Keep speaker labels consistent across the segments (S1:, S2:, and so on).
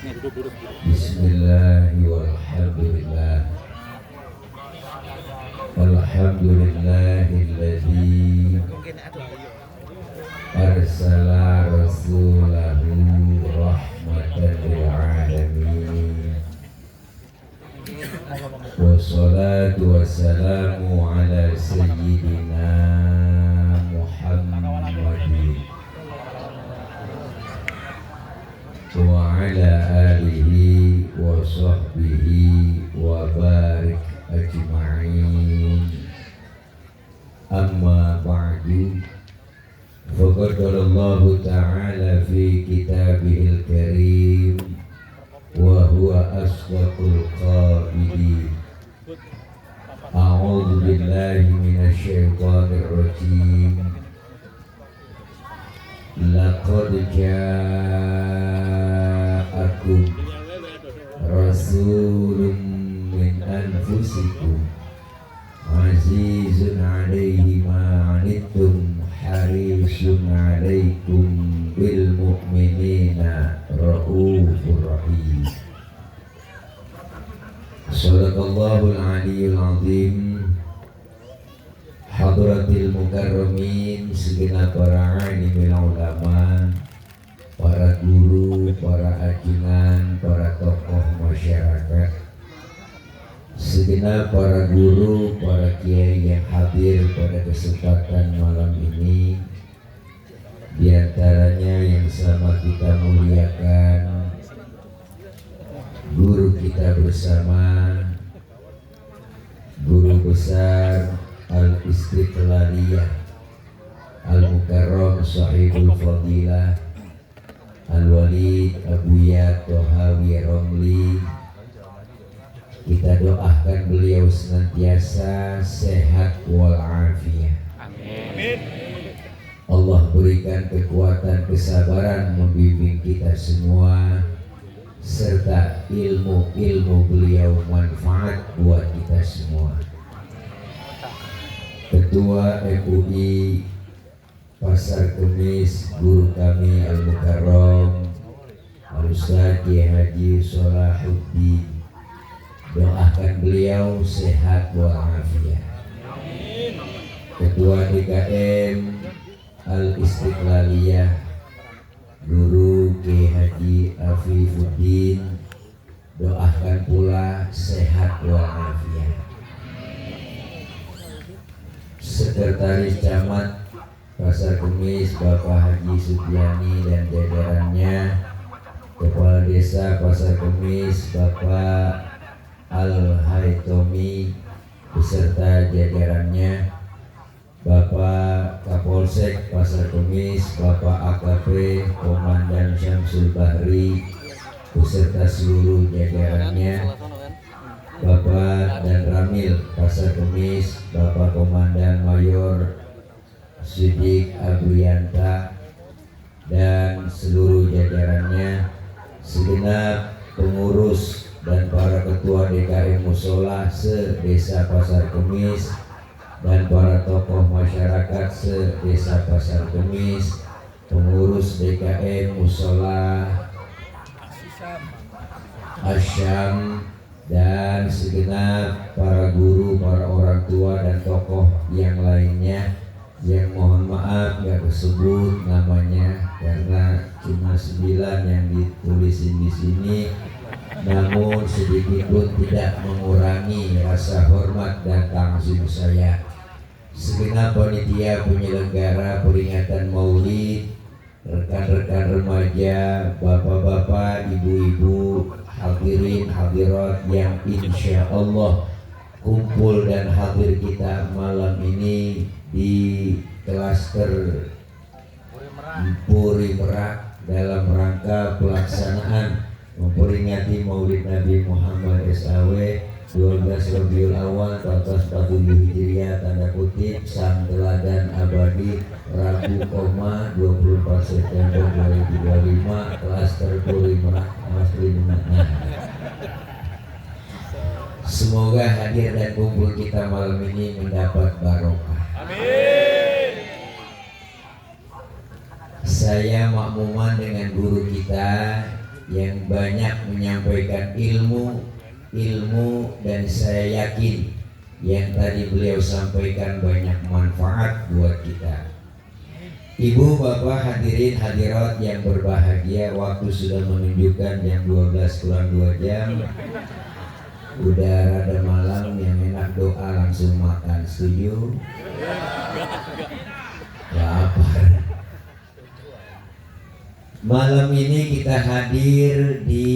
S1: Bismillah walhamdulillah. Alhamdulillahilladzi arsala rasulahu rahmatan lil alamin. Wassalatu wassalamu ala sayyidina Muhammadin wa ala alihi wa sahbihi wa barik ajma'in. Amma ba'du, faqad qala Allah ta'ala fi kitabihil karim wa huwa asdaqul qailin. A'udzu billahi minasy syaithanir rajim. Laqad ja'akum rasulun min anfusikum azizun 'alaihi ma 'anittum harisun 'alaikum bil mu'minina raufur rahim. Shadaqallahul 'aliyyul 'azim. Hadratil mukarramin, segenap para alimul ulama, para guru, para ajiman, para tokoh masyarakat, segenap para guru, para kiai yang hadir pada kesempatan malam ini. Di antaranya yang sama kita muliakan guru kita bersama, guru besar Al-Istiqlaliyah Al-Mukarram Sahibul Fadilah Al-Walid Abuya Tohawi Romli. Kita doakan beliau senantiasa sehat walafiat. Amin. Allah berikan kekuatan, kesabaran membimbing kita semua, serta ilmu-ilmu beliau manfaat buat kita semua. Ketua MUI Pasar Kemis, guru kami Al-Mukarram Al-Ustaz Kiai Haji Sholahuddin, doakan beliau sehat walafiat. Ketua DKM Al-Istiqlaliyah Guru Kiai Haji Afifuddin, doakan pula sehat walafiat. Sekretaris Camat Pasar Kemis Bapak Haji Supiani dan jajarannya, Kepala Desa Pasar Kemis Bapak Al-Haitomi beserta jajarannya, Bapak Kapolsek Pasar Kemis Bapak AKP Komandan Syamsul Bahri beserta seluruh jajarannya, Bapak dan Ramil Pasar Kemis Bapak Komandan Mayor Sidik Abriyanta dan seluruh jajarannya, segenap pengurus dan para ketua DKM Musola se-Desa Pasar Kemis dan para tokoh masyarakat se-Desa Pasar Kemis, pengurus DKM Musola Asyam, dan segenap para guru, para orang tua dan tokoh yang lainnya yang mohon maaf gak disebut namanya karena cuma 9 yang ditulisin di sini, namun sedikit pun tidak mengurangi rasa hormat dan tangzim saya. Segenap panitia penyelenggara peringatan Maulid, rekan-rekan remaja, bapak-bapak, ibu-ibu, hadirin hadirat yang insya Allah kumpul dan hadir kita malam ini di klaster Puri Merak dalam rangka pelaksanaan memperingati Maulid Nabi Muhammad SAW 12 Rabiul Awal 1447 Hijriah, tanda kutip sang teladan abadi, Rabu, 24 September 2025, klaster Puri Merak, Mas Lima. Semoga hadir dan kumpul kita malam ini mendapat barokah. Amin. Saya makmuman dengan guru kita yang banyak menyampaikan ilmu dan saya yakin yang tadi beliau sampaikan banyak manfaat buat kita. Ibu, bapak, hadirin hadirat yang berbahagia, waktu sudah menunjukkan jam 12 kurang 2 jam. Udah rada malam, yang enak doa langsung makan. Setuju? Lapar. Malam ini kita hadir di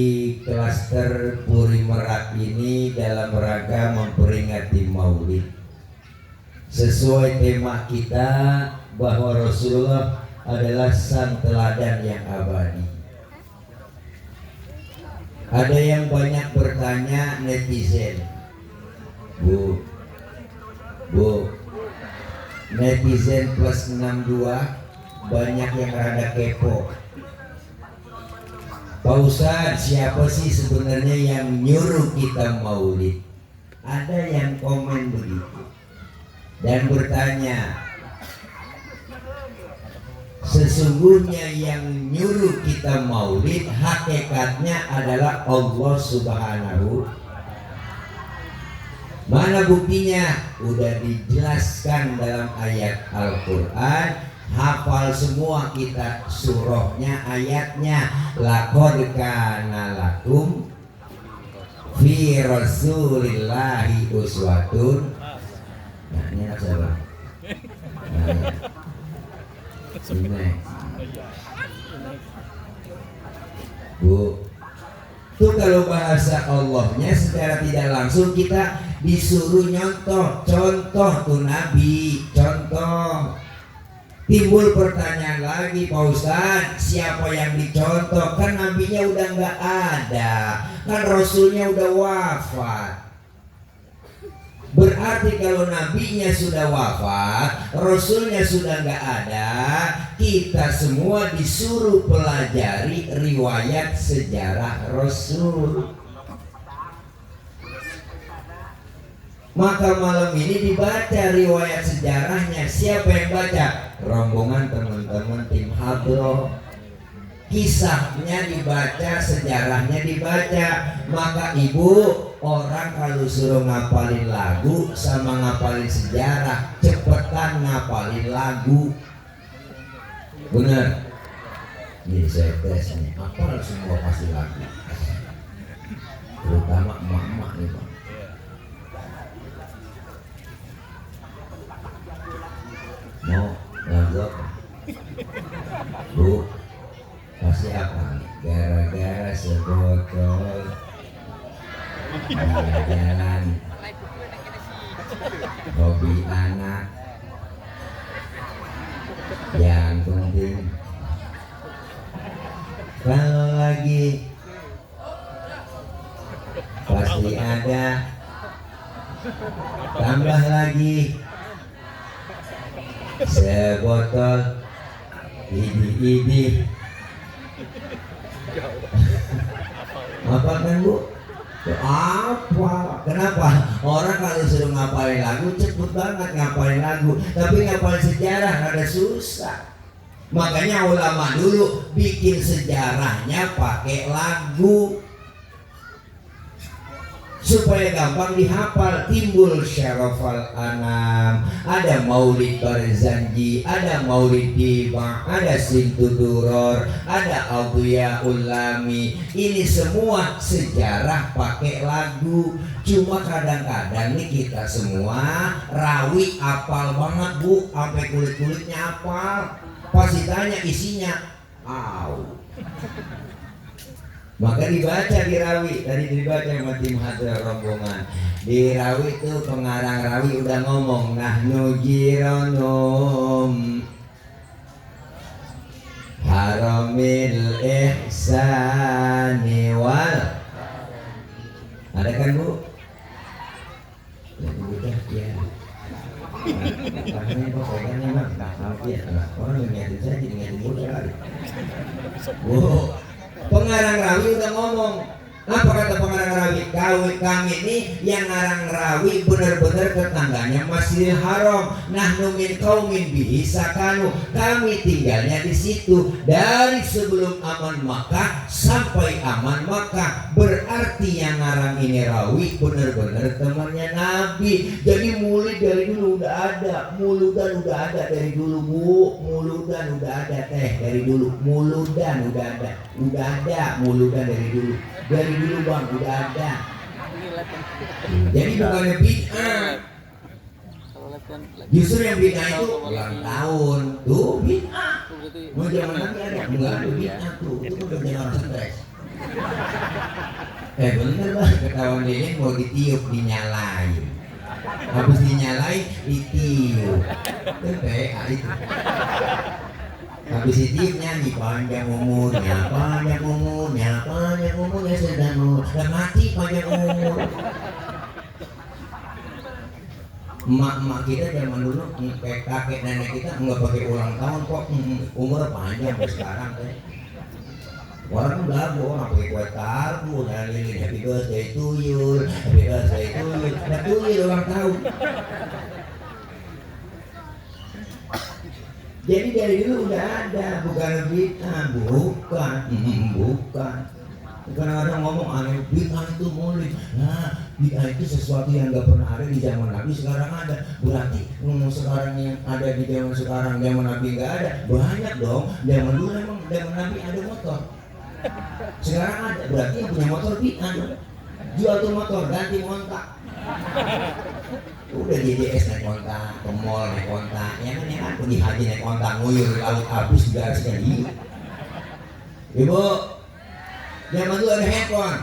S1: klaster Puri Merak ini dalam rangka memperingati Maulid. Sesuai tema kita bahwa Rasulullah adalah sang teladan yang abadi. Ada yang banyak bertanya netizen, Bu, netizen plus 62 banyak yang rada kepo. Pak Ustadz, siapa sih sebenarnya yang nyuruh kita maulid? Ada yang komen begitu dan bertanya, sesungguhnya yang nyuruh kita maulid hakikatnya adalah Allah Subhanahu. Mana buktinya? Udah dijelaskan dalam ayat Al-Quran. Hafal semua kita surahnya, ayatnya. Laqad kana lakum fi rasulillahi uswatun. Nah, ini anak saya. Ini. Bu, itu kalau bahasa Allahnya secara tidak langsung kita disuruh nyontoh, contoh tuh Nabi, contoh. Timbul pertanyaan lagi, Pak Ustadz, siapa yang dicontoh? Kan nabinya udah nggak ada, kan rasulnya udah wafat. Berarti kalau nabinya sudah wafat, rasulnya sudah nggak ada, kita semua disuruh pelajari riwayat sejarah Rasul. Maka malam ini dibaca riwayat sejarahnya. Siapa yang baca? Rombongan teman-teman tim hadroh. Kisahnya dibaca, sejarahnya dibaca. Maka ibu, orang kalau suruh ngapalin lagu sama ngapalin sejarah, cepetan ngapalin lagu. Bener? Nih saya tes nih, apa semua pasti lagu. Terutama emak-emak nih Bang. Mau lagu apa? Bu, pasti apa nih? Gara-gara sebotol jalan hobi anak, yang penting kalau lagi pasti ada, tambah lagi sebotol idi-idi. Apa kan Bu? Apa? Kenapa? Orang kalau suruh ngapalin lagu cepet banget ngapalin lagu, tapi ngapalin sejarah ada susah. Makanya ulama dulu bikin sejarahnya pakai lagu supaya gampang dihafal. Timbul syarafal anam, ada maulid barzanji, ada maulid diba, ada sintuduror, ada aulia ulami. Ini semua sejarah pakai lagu. Cuma kadang-kadang nih kita semua rawi apal banget Bu, sampai kulit-kulitnya apal. Pas ditanya isinya, maka dibaca di rawi, tadi dibaca sama tim hadra rombongan. Di rawi itu pengarang rawi udah ngomong, nahnu jiranum haramil ihsani wal. Ada kan Bu? Udah ya. Makanya kok pegangnya mah ya, orang ngingetin saya jadi ngingetin Bu sekali. Bu, pengarang rawi udah ngomong, Apa kata pengarang rawi? Kami ini yang ngarang rawi benar-benar tetangganya Masjidil Haram. Nahnu min qaumin bihi sakanu. Kami tinggalnya di situ dari sebelum aman Makkah sampai aman Makkah. Berarti yang ngarang ini rawi benar-benar temannya Nabi. Jadi mulut dari dulu udah ada, muludan udah ada dari dulu Bu, muludan udah ada teh dari dulu, muludan udah ada muludan dari dulu. Dari dulu Bang udah ada. Jadi bukannya bid'ah. Justru yang bid'ah itu ulang tahun tuh bid'ah. Mau zaman Nabi ada enggak ada bid'ah tuh. Itu udah jadi orang stres. Bener Bang, ketahuan lilin mau ditiup dinyalain. Habis dinyalain ditiup. Itu PA itu. Habis itu nyanyi panjang umurnya sedang mati panjang umur. Emak-emak kita zaman dulu, kakek nenek kita nggak pakai ulang tahun kok, umur panjang sekarang teh. Orang belagu, orang pakai kue tabu, dan lilin happy birthday to you, nah tuyul ulang tahun. Jadi dari dulu udah ada, bukan bid'ah, bukan. Kadang-kadang ngomong aneh, bid'ah itu maulid. Nah, bid'ah itu sesuatu yang nggak pernah ada di zaman Nabi, sekarang ada. Berarti sekarang yang ada di zaman sekarang, zaman Nabi nggak ada. Banyak dong. Zaman dulu emang zaman Nabi ada motor. Sekarang ada, berarti yang punya motor bid'ah. Jual tuh motor, ganti montak. Udah DJS naik kontak, ke mall naik kontak, ya kan pergi haji naik kontak, nguyur di laut habis juga harusnya hidup. Ibu, zaman dulu ada handphone,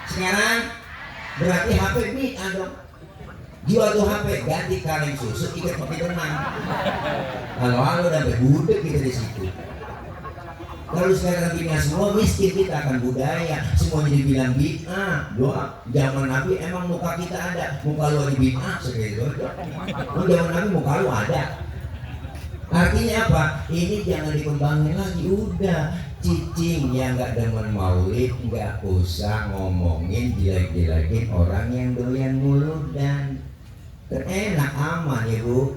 S1: sekarang berarti HP bid'ah dong. Jual tuh HP, ganti kaleng susu, ikat pakai benang. Kalau udah sampai budek kita di situ. Kalau sekarang bid'ah semua miskin kita akan budaya, semuanya dibilang bid'ah. Doa zaman Nabi emang muka kita ada, muka lu di bid'ah segitu. Zaman Nabi muka lu ada. Artinya apa? Ini jangan dikembangin lagi, udah cicing yang nggak demen maulid nggak usah ngomongin jelek-jelekin orang yang doyan muludan. Enak aman ya Bu.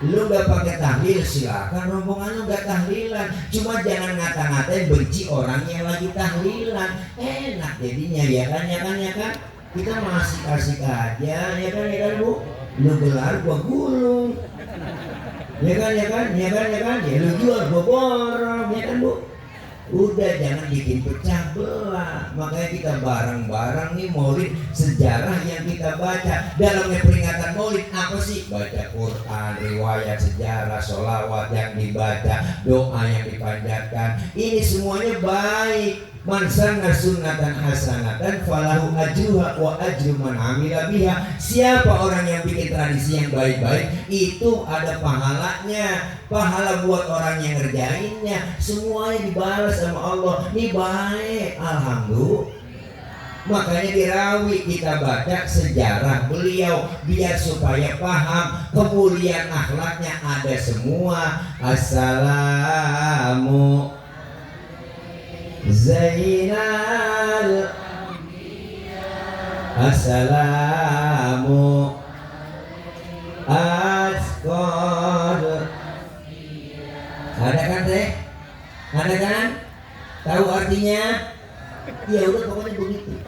S1: Lu gak pakai tahlil silakan, rombongan lu gak tahlilan, cuma jangan ngata-ngatain benci orang yang lagi tahlilan. Enak jadinya ya kan kita masih kasih aja ya kan Bu. Lu gelar gua gulung ya kan ya lu jual gua borong ya kan Bu. Udah jangan bikin pecah belah. Makanya kita bareng-bareng nih maulid, sejarah yang kita baca dalamnya peringatan maulid apa sih? Baca Quran, riwayat sejarah, sholawat yang dibaca, doa yang dipanjatkan. Ini semuanya baik. Man sanna sunnatan hasanatan falahu ajruha wa ajru man amila biha. Siapa orang yang bikin tradisi yang baik-baik, itu ada pahalanya. Pahala buat orang yang ngerjainnya, semuanya dibalas sama Allah. Ini baik, alhamdulillah. Makanya di Rawi kita baca sejarah beliau biar supaya paham kemuliaan akhlaknya ada semua. Assalamu Zainal Assalamu Asqad. Ada kan teh? Ada kan? Tahu artinya? Ya udah pokoknya begitu.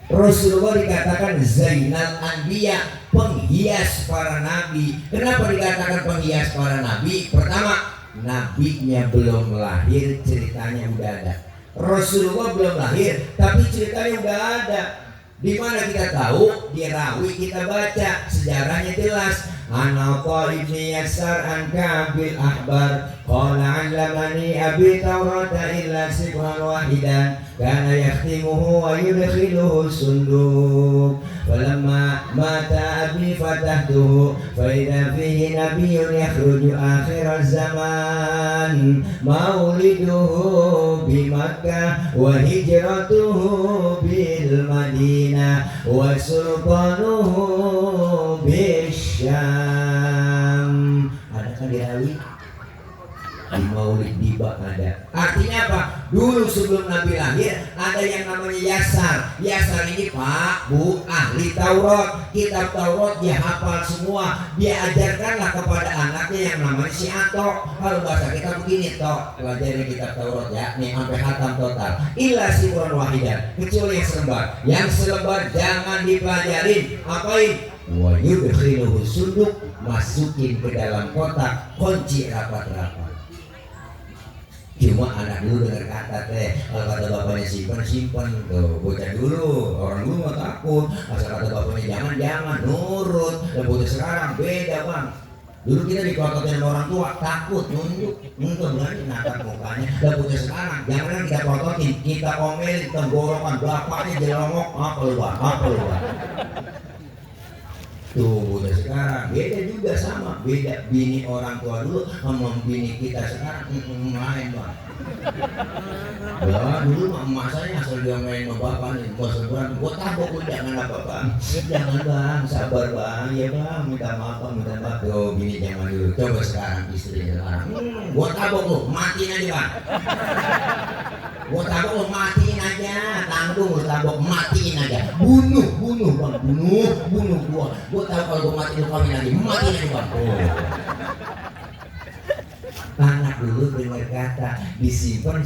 S1: Rasulullah dikatakan Zainal Anbiya, penghias para nabi. Kenapa dikatakan penghias para nabi? Pertama, nabinya belum lahir, ceritanya udah ada. Rasulullah belum lahir, tapi ceritanya udah ada. Di mana kita tahu? Di Rawi kita baca, sejarahnya jelas. Ana ibni Yasar an Kabil Ahbar qala 'allamani abi Taurata illa sibran wahidan kana yakhtimuhu wa yudkhiluhu sunduk falamma mata abi fatahtuhu fa idza fihi nabiyyun yakhruju akhir zaman mauliduhu bi Makkah wa hijratuhu bil Madinah wa sultanuhu Syam. Ada kan di Rawi? di Maulid Diba ada. Artinya apa? Dulu sebelum Nabi lahir ada yang namanya Yasar. Yasar ini Pak, Bu, ahli Taurat, kitab Taurat dia hafal semua. Dia ajarkanlah kepada anaknya yang namanya si Ato. Kalau bahasa kita begini toh, pelajari kitab Taurat ya, nih sampai khatam total. Illa sifron wahidan, kecuali yang selembar. Yang selembar jangan dipelajarin. Apain? Wa yudkhiluhu sunduk, masukin ke dalam kotak, kunci rapat-rapat. Cuma anak dulu dengar kata teh, kalau kata bapaknya simpan tuh, bocah dulu, orang dulu nggak takut, asal kata bapaknya jangan nurut. Dan bocah sekarang beda bang. Dulu kita dikototin sama orang tua, takut nunduk, nggak berani natap mukanya. Dan bocah sekarang, jangan kita kototin, kita omelin, tenggorokan bapaknya jelongok, apa lu bang. Tuh udah sekarang beda juga, sama beda bini orang tua dulu sama bini kita sekarang lain bang. Ya dulu emak saya asal dia main sama bapak nih, bos sebulan gua tabok lu, jangan apa bang, jangan bang, sabar bang, ya bang, minta maaf. Tuh bini jangan dulu, coba sekarang istri sekarang, gua tabok lu, matiin aja bang. Gua tabok lu, matiin aja, tanggung lu tabok, matiin aja, bunuh bang, bunuh gua tahu kalau gua mati lu kawin lagi, matiin aja bang. Anak dulu dengar kata disimpan,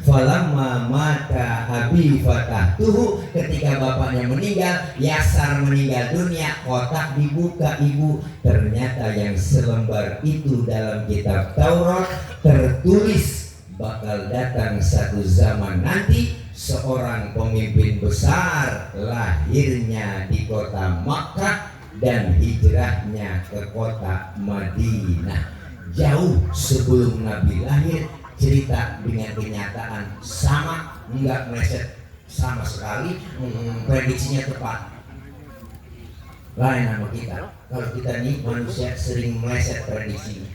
S1: falamma mata abi fatahtuhu, ketika bapaknya meninggal, Yasar meninggal dunia, kotak dibuka ibu, ternyata yang selembar itu dalam kitab Taurat tertulis bakal datang satu zaman nanti seorang pemimpin besar, lahirnya di kota Makkah dan hijrahnya ke kota Madinah. Jauh sebelum Nabi lahir, cerita dengan kenyataan sama, enggak meleset sama sekali, prediksinya tepat. Lain sama kita. Kalau kita nih manusia sering meleset prediksinya.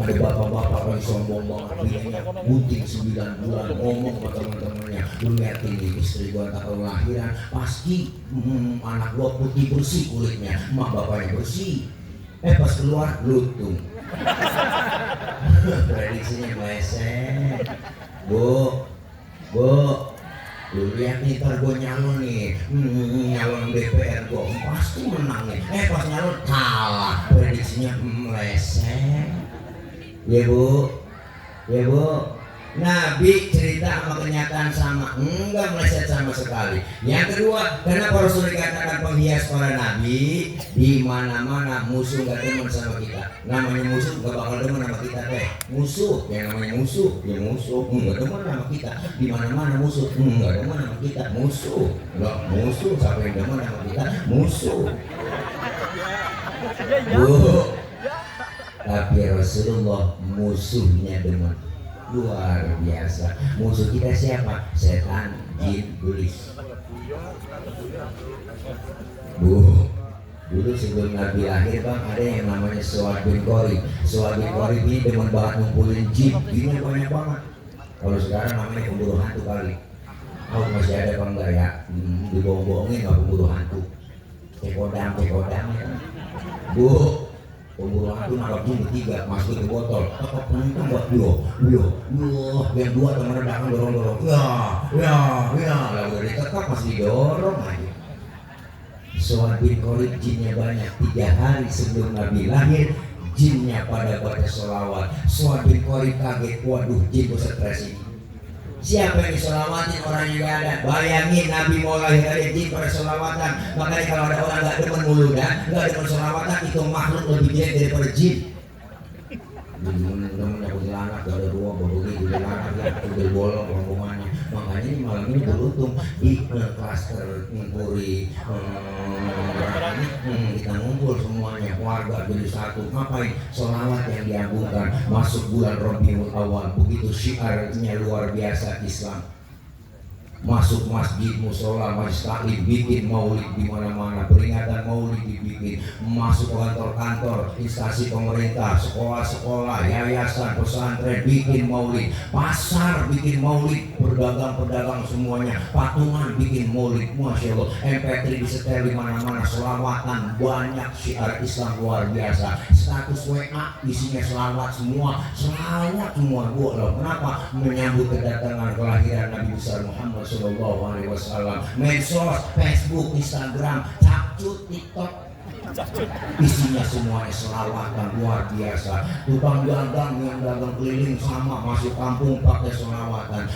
S1: Ada bapak-bapak yang sombong banget, bininya gunting 9 bulan, ngomong sama teman-temannya, lu lihat ini istri gua tak kalau lahiran pasti anak gua putih bersih kulitnya, mak bapaknya bersih. Pas keluar lutung. Prediksinya meleset. Bu, lu lihat nih, ntar gue nyalon nih, nyalon DPR gue pasti menang nih. Pas nyalon kalah, prediksinya meleset. Ya bu. Nabi cerita sama kenyataan sama, enggak meleset sama sekali. Yang kedua, kenapa Rasul dikatakan penghias para nabi? Di mana-mana musuh gak demen sama kita. Namanya musuh gak bakal demen sama kita teh. Musuh, yang namanya musuh, ya musuh, enggak demen sama kita. Di mana-mana musuh, enggak demen sama kita. Musuh, enggak musuh, siapa yang demen sama kita? Musuh. Bu, tapi Rasulullah musuhnya demen. Luar biasa. Musuh kita siapa? Setan, jin, iblis. Bu, dulu sebelum Nabi lahir bang, ada yang namanya Suad bin Qorib. Suad bin Qorib ini demen banget ngumpulin jin, jinnya banyak banget. Kalau sekarang namanya pemburu hantu kali. Masih ada apa enggak ya? Dibohong-bohongin nggak pemburu hantu? Cekodang ya. Bu, pemburu hantu nangkap jin bertiga, masukin ke botol. Apa penuntung buat yang dua teman belakang dorong. Ya, lalu dari tetap masih didorong aja. Suad bin Qorib jinnya banyak. 3 hari sebelum Nabi lahir, jinnya pada baca sholawat. Suad bin Qorib kaget, waduh jin stres ini. Siapa yang disolawatin? Orang yang gak ada. Bayangin Nabi mau lahir ada jin pada solawatan. Makanya kalau ada orang gak demen muludan, gak demen solawatan, itu makhluk lebih jelek daripada jin. Temen-temen aku celana, gak ada dua, baru di celana, udah bolong rombongannya. Makanya ini malam ini beruntung di klaster Puri kita ngumpul semuanya, warga jadi satu. Ngapain? Sholawat yang diagungkan, masuk bulan Rabiul Awal, begitu syiarnya luar biasa Islam. masuk masjid, musola, majelis taklim, bikin maulid di mana-mana, peringatan maulid dibikin, masuk ke kantor-kantor, instansi pemerintah, sekolah-sekolah, yayasan, pesantren, bikin maulid, pasar bikin maulid, pedagang-pedagang semuanya, patungan bikin maulid, masya Allah, MP3 disetel di mana-mana, selawatan banyak, syiar Islam luar biasa, status WA isinya selawat semua, gua loh. Kenapa? Menyambut kedatangan kelahiran Nabi besar Muhammad Sallallahu Alaihi Wasallam. Medsos, Facebook, Instagram, capcut, TikTok, isinya semuanya selawatan luar biasa. Tukang dagang yang dagang keliling sama masuk kampung pakai selawatan.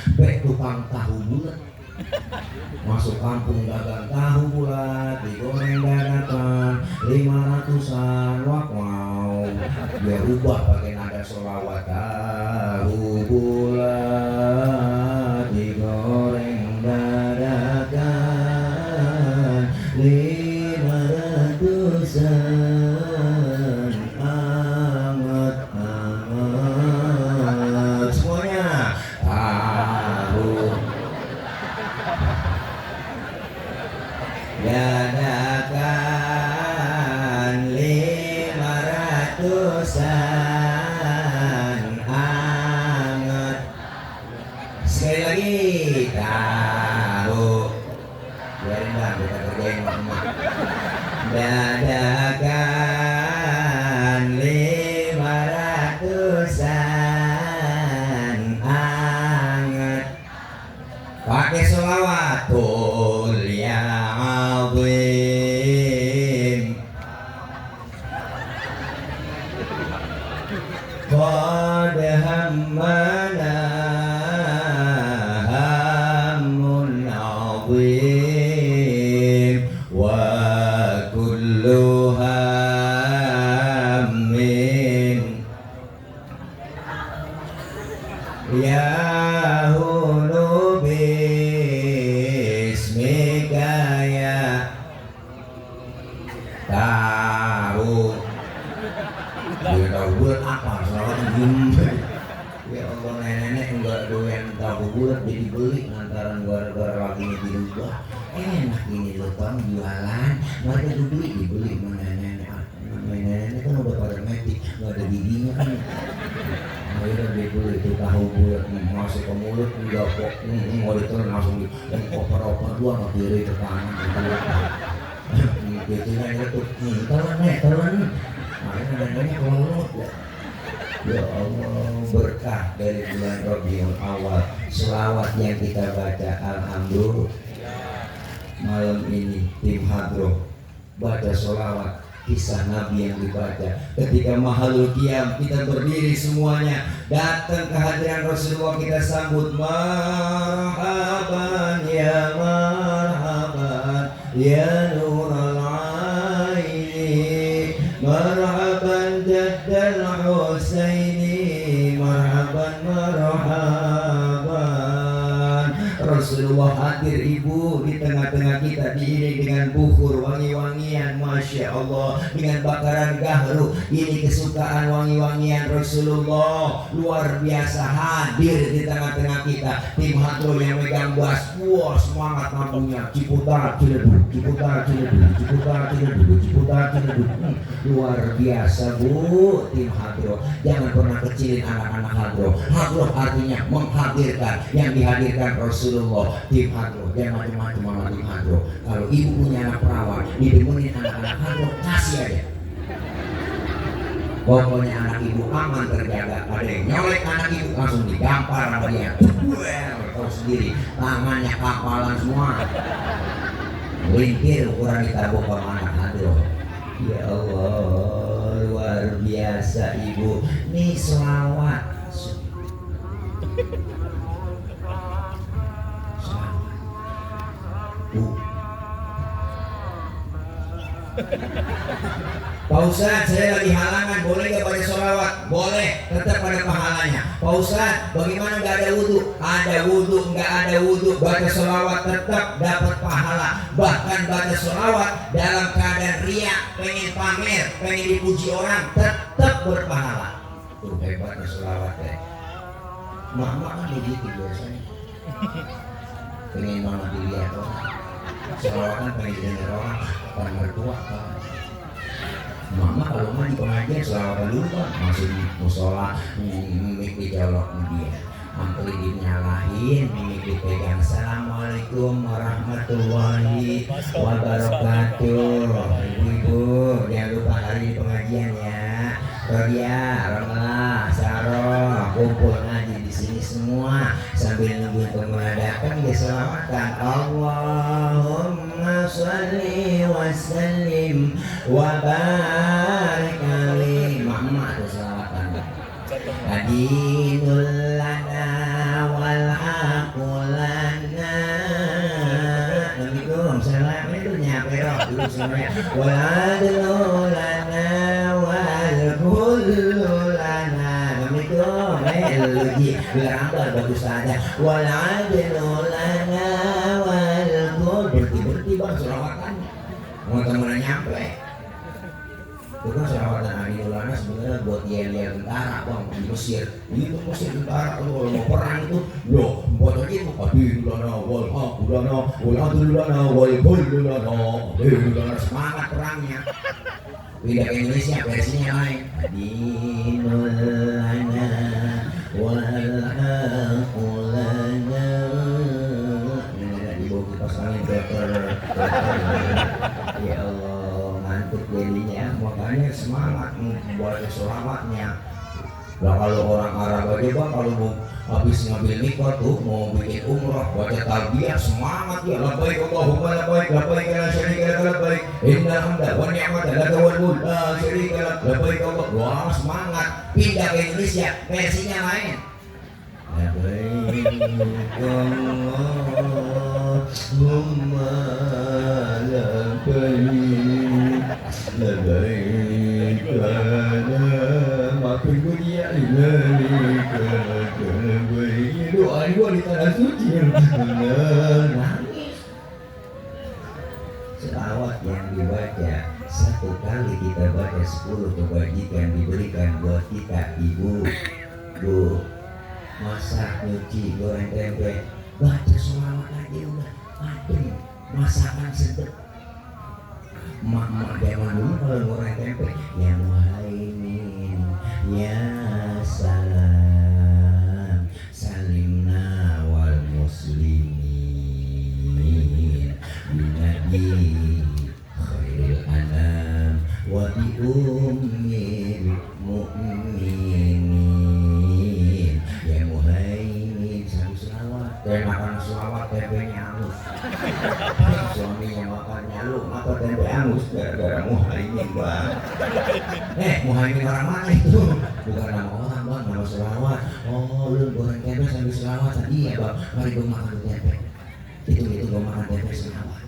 S1: Tukang tahu bulat masuk kampung dagang tahu bulat digoreng dadakan 500-an. Wow, dia ubah pakai nada selawat. Tahu bulat digoreng dadakan 500-an. Anget semuanya. Tahu dadakan 500-an. Anget sekali lagi. Tahu biarin bang, kita kerjain emak. Dadakan 500-an. Anget pakai selawat. Qul ya azim qad hammana hammun azim wa kullu hammin yahulu bismika ya. Tahu dia tahu bulat apa selawat jumlah. Ya Allah, nenek enggak doyan tahu bulat jadi beli lantaran gara-gara lakinya dirubah. Enak ini lo tong jualan, mereka dibeli mana nenek. Nenek kan udah pada mati, nggak ada giginya kan. Akhirnya dia beli itu tahu bulat, masuk ke mulut enggak kok, mau ditelan langsung oper-oper dua nggak kiri ke kanan gitu kan itu. Telan. Akhirnya neneknya ke mulut ya. Ya Allah, berkah dari bulan Rabiul Awal, selawat yang kita baca, alhamdulillah. Malam ini tim hadroh baca selawat kisah Nabi yang dibaca. Ketika mahalul qiyam kita berdiri semuanya, datang ke hadiran Rasulullah, kita sambut marhaban ya nural aini, marhaban jaddal husaini, marhaban. Rasulullah hadir ibu di tengah-tengah kita, diiringi dengan bukhur wangi-wangian, masya Allah, dengan bakaran gahru. Ini kesukaan wangi-wangian Rasulullah luar biasa hadir di tengah-tengah kita. Tim hadro yang megang bass, wah semangat lampunya, ciputar ciledug, luar biasa bu. Tim hadro jangan pernah kecilin anak-anak hadro. Hadro artinya menghadirkan, yang dihadirkan Rasulullah. Tim hadro jangan macam-macam sama tim hadro. Kalau ibu punya anak perawan, didemunin anak-anak hadro, kasih aja. Pokoknya anak ibu aman terjaga. Ada yang nyolek anak ibu langsung digampar sama dia. Tahu sendiri, tangannya kapalan semua. Lintir ukuran ditabuk sama anak hadro. Ya Allah, luar biasa ibu. Nih selawat. Pak Ustadz, saya lagi halangan, boleh gak baca sholawat? Boleh, tetap ada pahalanya. Pak Ustadz, bagaimana gak ada wudhu? Ada wudhu, gak ada wudhu, baca sholawat tetap dapat pahala. Bahkan baca sholawat dalam keadaan riya, pengen pamer, pengen dipuji orang, tetap berpahala. Tuh hebatnya sholawat ya. Mama kan begitu biasanya. pengen banget dilihat orang. Selawatan pengen didengar orang, orang mertua kan. Mama kalau mah di pengajian selawatan dulu kan, masih di musola, mimik dicolok dia, ampli dinyalahin, mimik dipegang. Assalamualaikum warahmatullahi wabarakatuh. Ibu-ibu jangan lupa hari di pengajian ya. Rodia, Romalah, Saroh, kumpul ngaji di sini semua sambil nungguin pengguna datang dia selawatan. Allahumma sholli wa sallim wa barik alaihi. Mama tuh selawatan. Adinul lana wal aqulana. Assalamualaikum. Salam itu nyampe roh dulu semuanya. Wal adlu lana wal kullu lana. Assalamualaikum. Luji berambal bagus saja. Wal adlu lana wal kullu. Berhenti bang selawatan. Mau temen nyampe. Itu kan selawatan Adinul lana sebenarnya buat yel-yel tentara bang di Mesir. Itu Mesir tentara kalau mau perang itu loh buat aja itu Adinul lana wal aqulana wal adlu lana wal kullu lana. Adinul lana semangat perangnya. Pindah ke Indonesia versinya lain. Adinul lana wal aqulana. Ini dibawa kipas angin dokter. Ya Allah ngantuk jadinya, makanya semangat membuat selawatnya. Nah kalau orang Arab aja bang kalau mau habis ngambil nikah tuh mau bikin umrah baca talbiyah semangat ya. Labbaik Allahumma labbaik labbaik la syarika lak labbaik innal hamda wan ni'mata lak wal mulk la syarika lak labbaik Allah. Wah semangat. Pindah ke Indonesia versinya lain. Labbaik Allahumma labbaik labbaik maafin gue dia doa gue di tanah suci nangis. Selawat yang dibaca satu kali kita baca 10 kebajikan diberikan buat kita. Ibu, bu, masak, nyuci, goreng tempe, baca selawat aja udah adem, masakan sedap. Mak-mak zaman dulu kalau goreng tempe ya muhaimin ya salam salimna wal muslimin binabi khairil anam wa bi ummil mu'minin ya muhaimin. Satu selawat kayak makan selawat tempenya halus. Suaminya makannya lu apa tempe angus gara-gara muhaimin bang. Muhaimin orang mana itu? Bukan nama orang bang, nama selawat. Oh lu goreng tempe sambil selawat tadi ya bang. Mari gue makan tempe. Itu gue makan tempe selawat.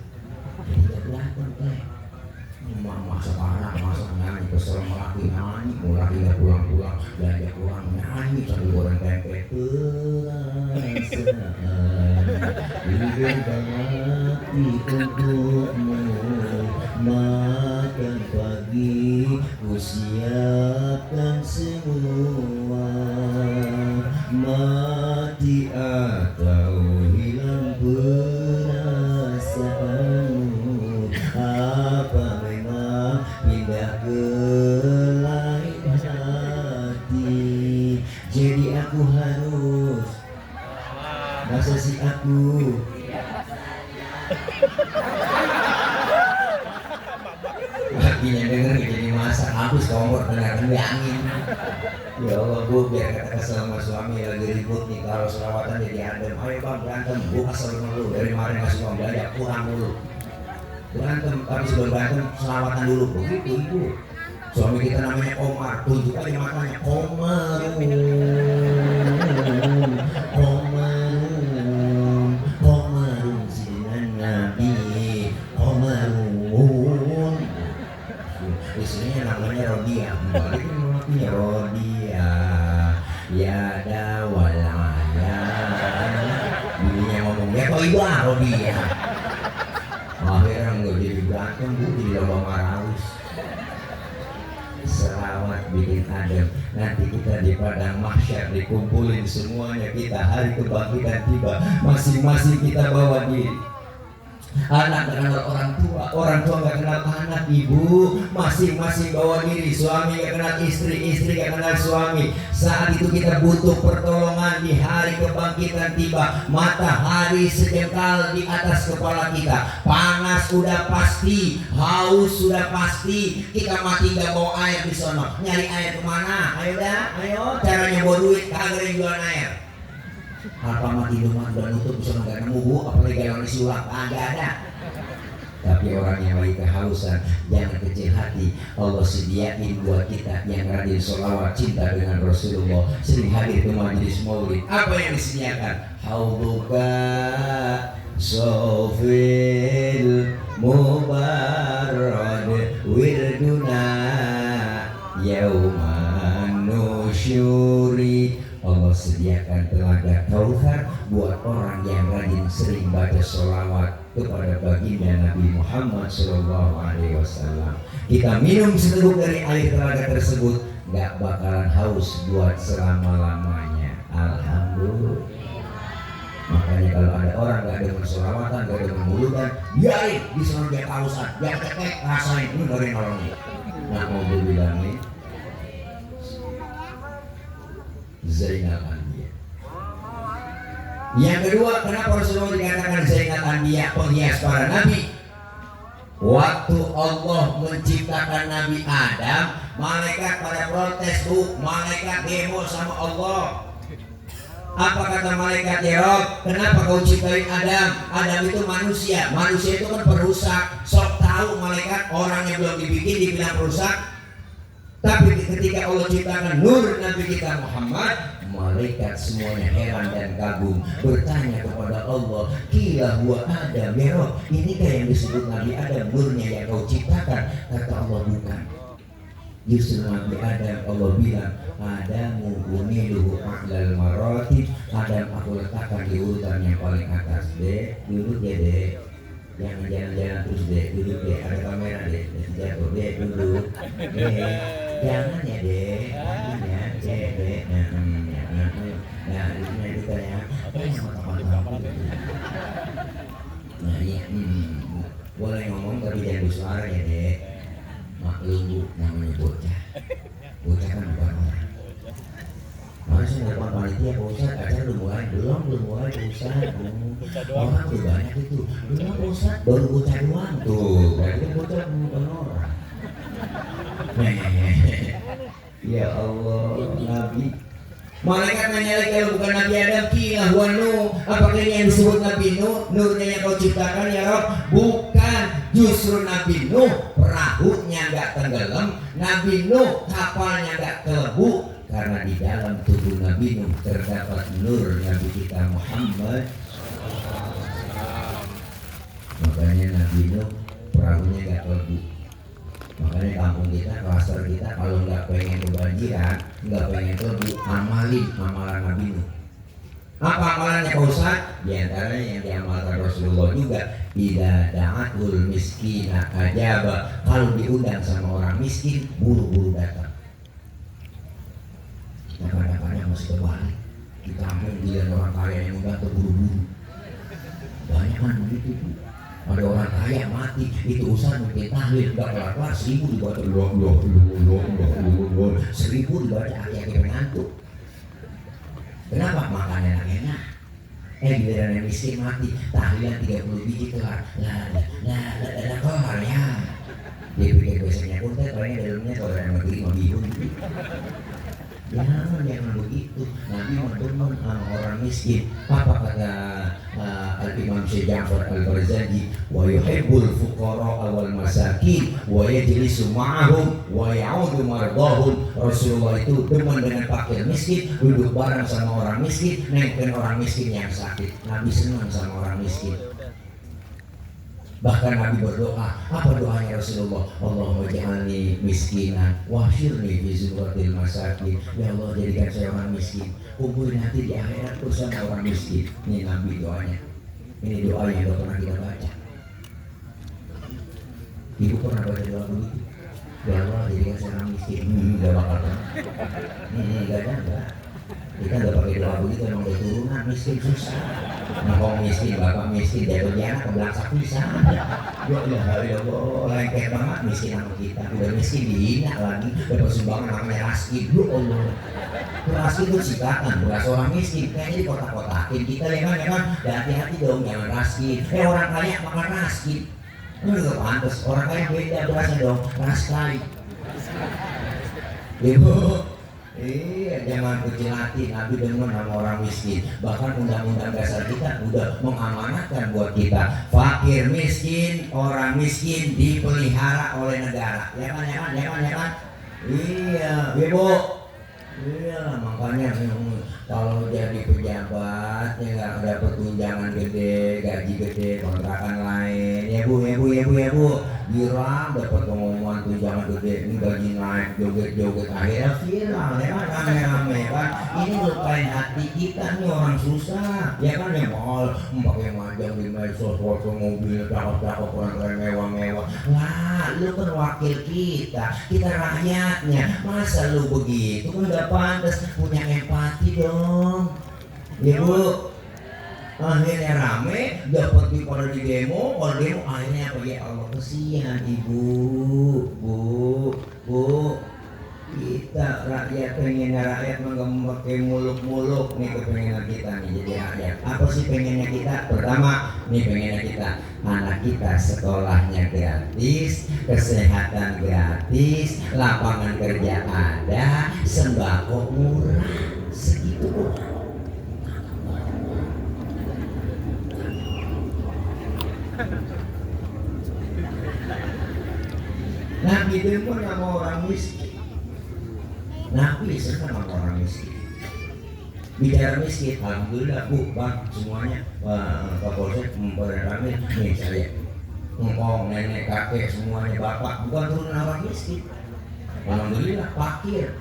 S1: Jadi gak berantem teh. Mama sekarang masak nyanyi kesel melaki nyanyi. Mau laki gak pulang-pulang belanja pulang nyanyi sambil goreng tempe. Perasaan hati untukmu makan pagi ku siapkan semua. Mati atau hilang perasaanmu, apa memang pindah ke lain hati. Jadi aku harus masa si aku lakinya denger jadi masak habis kompor dengar angin. Ya Allah bu biar kata kesel sama suami lagi ribut nih kalau selawatan jadi adem. Ayo bang berantem, bu kesel dulu dari kemarin ngasih uang belanja kurang dulu. Berantem tapi sebelum berantem selawatan dulu begitu ibu. Suami kita namanya Omar, tunjuk aja matanya Omar. Istrinya namanya Rodia, balikin namanya Rodia, ya dawalaya. Bininya ngomong, ya kok ibu Rodia. Akhirnya nggak jadi berantem, bu jadi lomba marawis. Selawat bikin adem. Nanti kita di padang mahsyar dikumpulin semuanya kita, hari kebangkitan tiba, masing-masing kita bawa diri. Anak gak kenal orang tua gak kenal anak, ibu masing-masing bawa diri, suami gak kenal istri, istri gak kenal suami. Saat itu kita butuh pertolongan di hari kebangkitan tiba. Matahari sejengkal di atas kepala kita, panas sudah pasti, haus sudah pasti. Kita mati gak bawa air di sono, nyari air kemana? Ayo dah, ayo. Caranya bawa duit, kagak ada jualan air. Apa mati rumah udah nutup, bisa nggak nemu bu, apalagi galon isi ulang, nggak ada. Tapi orang yang lagi kehausan, jangan kecil hati. Allah sediain buat kita yang rajin sholawat, cinta dengan Rasulullah, sering hadir ke majelis maulid. Apa yang disediakan? Hauduka sofil mubarrad wirduna yauman nusyuri. Allah sediakan telaga Kautsar buat orang yang rajin sering baca sholawat kepada baginda Nabi Muhammad SAW. Kita minum seteguk dari air telaga tersebut, gak bakalan haus buat selama-lamanya. Alhamdulillah. Makanya kalau ada orang gak demen sholawatan, gak demen mulutan, biarin, disuruh dia kausan, dia cekek, rasain, ini dari orang ini. Nah mau dibilangin Zainal Anbiya. Yang kedua, kenapa Rasulullah dikatakan Zainal Anbiya, penghias para nabi? Waktu Allah menciptakan Nabi Adam, malaikat pada protes, malaikat demo sama Allah. Apa kata malaikat? Ya Rob, kenapa kau ciptain Adam? Adam itu manusia, manusia itu kan perusak. Sok tahu malaikat, orang yang belum dibikin dibilang perusak. Tapi ketika Allah ciptakan nur Nabi kita Muhammad, malaikat semuanya heran dan kagum, bertanya kepada Allah, kila huwa Adam ya Rob, inikah yang disebut Nabi Adam nurnya yang kau ciptakan? Kata Allah, bukan. Justru Nabi Adam, Allah bilang, Adamu uniluhu a'lal maratib, Adam aku letakkan di urutan yang paling atas. Dek, duduk ya dek. Jangan jalan-jalan terus dek, duduk dek, ada kamera dek, jatuh dek, duduk dek, jangan ya dek, jangan ya dek, nah di sini kita ya, nah iya, boleh ngomong tapi jangan bersuara ya dek, maklum bu, namanya bocah kan bukan orang. Masih nelfon panitia, Pak Ustadz, acara udah mulai? Belum mulai Pak Ustadz. Orang tuh banyak itu. Belum Pak Ustadz, baru bocah doang tuh. Berarti bocah bukan orang. Ya Allah, Nabi. Malaikat nanya lagi, kalau bukan Nabi Adam, kila huwa Nuh. Apakah ini yang disebut Nabi Nuh? Nurnya yang kau ciptakan ya Rob? Bukan, justru Nabi Nuh perahunya nggak tenggelam, Nabi Nuh kapalnya nggak kelebu. Karena di dalam tubuh Nabi Nuh terdapat nur Nabi kita Muhammad. Makanya Nabi Nuh perahunya gak kelebu. Makanya kampung kita, klaster kita, kalau gak pengen kebanjiran, gak pengen kelebu, amalin amalan Nabi Nuh. Apa amalannya Pak Ustaz? Di antaranya yang diamalkan Rasulullah juga, idza da'atul miskina ajaba. Kalau diundang sama orang miskin, buru-buru datang. Kadang-kadang masih terbalik. Di kampung dia orang kaya yang undang terburu-buru. Banyak kan begitu. Ada orang kaya mati, itu usaha mungkin tahlil, gak kelar-kelar, 1000 dibaca loh, 1000 dibaca aki-aki pengantuk. Kenapa? Makannya enak. Giliran yang miskin mati, tahlilan 30 biji kelar. Lah kelar ya. Dia pikir biasanya pun paling dalamnya kalau yang negeri mau bingung. Jangan begitu. Nabi menurun orang miskin. Apa kata Al-Imam Syekh Ja'far Al-Barzanji, wa yuhibbul fuqara wal masakin wa yajlisu ma'ahum wa ya'udu mardahum. Rasulullah itu demen dengan fakir miskin, duduk bareng sama orang miskin, nengokin orang miskin yang sakit. Nabi senang sama orang miskin. Bahkan Nabi berdoa, apa doanya Rasulullah? Allahumma ja'alni miskinan wahsyurni fi zumratil masakin. Ya Allah, jadikan saya orang miskin, kumpulin nanti di akhirat bersama orang miskin. Ini Nabi doanya. Ini doa yang pernah kita baca. Ibu pernah baca doa begitu? bahwa jadi kan seorang miskin nggak bakal nggak ada. Kita nggak pakai doa begitu, emang udah turunan miskin susah. Ngomong miskin, bapak miskin, jatuhnya anak kebelaksak pisah. Ya Allah, lengket banget miskin sama kita. Udah miskin dihina lagi, dapat sumbangan namanya raskin. Ya Allah, raskin itu singkatan, beras orang miskin. Kayaknya di kota-kotakin kita ya kan, hati-hati dong jangan raskin. Orang kaya makan raskin. Itu nggak pantas. Orang kaya beda berasnya dong, raskali. Ibu. Iya, jangan kecil hati. Nabi demen sama orang miskin. Bahkan undang-undang dasar kita udah mengamanatkan buat kita. Fakir miskin, orang miskin dipelihara oleh negara. Ya kan? Iya, ibu. Iya lah, makanya kalau jadi pejabat ya nggak dapat tunjangan gede, gaji gede, kontrakan lain. Ya bu, Girang dapat pengumuman tunjangan gede, ini gaji naik, joget-joget, akhirnya viral, ya kan, rame-rame kan. Ini lupain hati kita nih orang susah, ya kan, ya mal, pakai majang di medsos, foto mobil, cakep-cakep, orang mewah-mewah. Lah, lu kan wakil kita rakyatnya, masa lu begitu kan nggak pantas, punya empati dong, ya bu. Akhirnya rame, dapat pada di demo, kalau demo akhirnya apa ya Allah, kesian ibu, bu, kita rakyat pengennya rakyat memakai muluk-muluk nih kepengenan kita nih jadi rakyat. Apa sih pengennya kita? Pertama, nih pengennya kita anak kita sekolahnya gratis, kesehatan gratis, lapangan kerja ada, sembako murah, segitu. Nabi demen sama orang miskin. Nabi senang sama orang miskin. Bicara miskin, alhamdulillah bu, bang, semuanya Pak Polsek memperhatikan nih saya, engkau, nenek, kakek, semuanya bapak, bukan turunan orang miskin. Alhamdulillah fakir.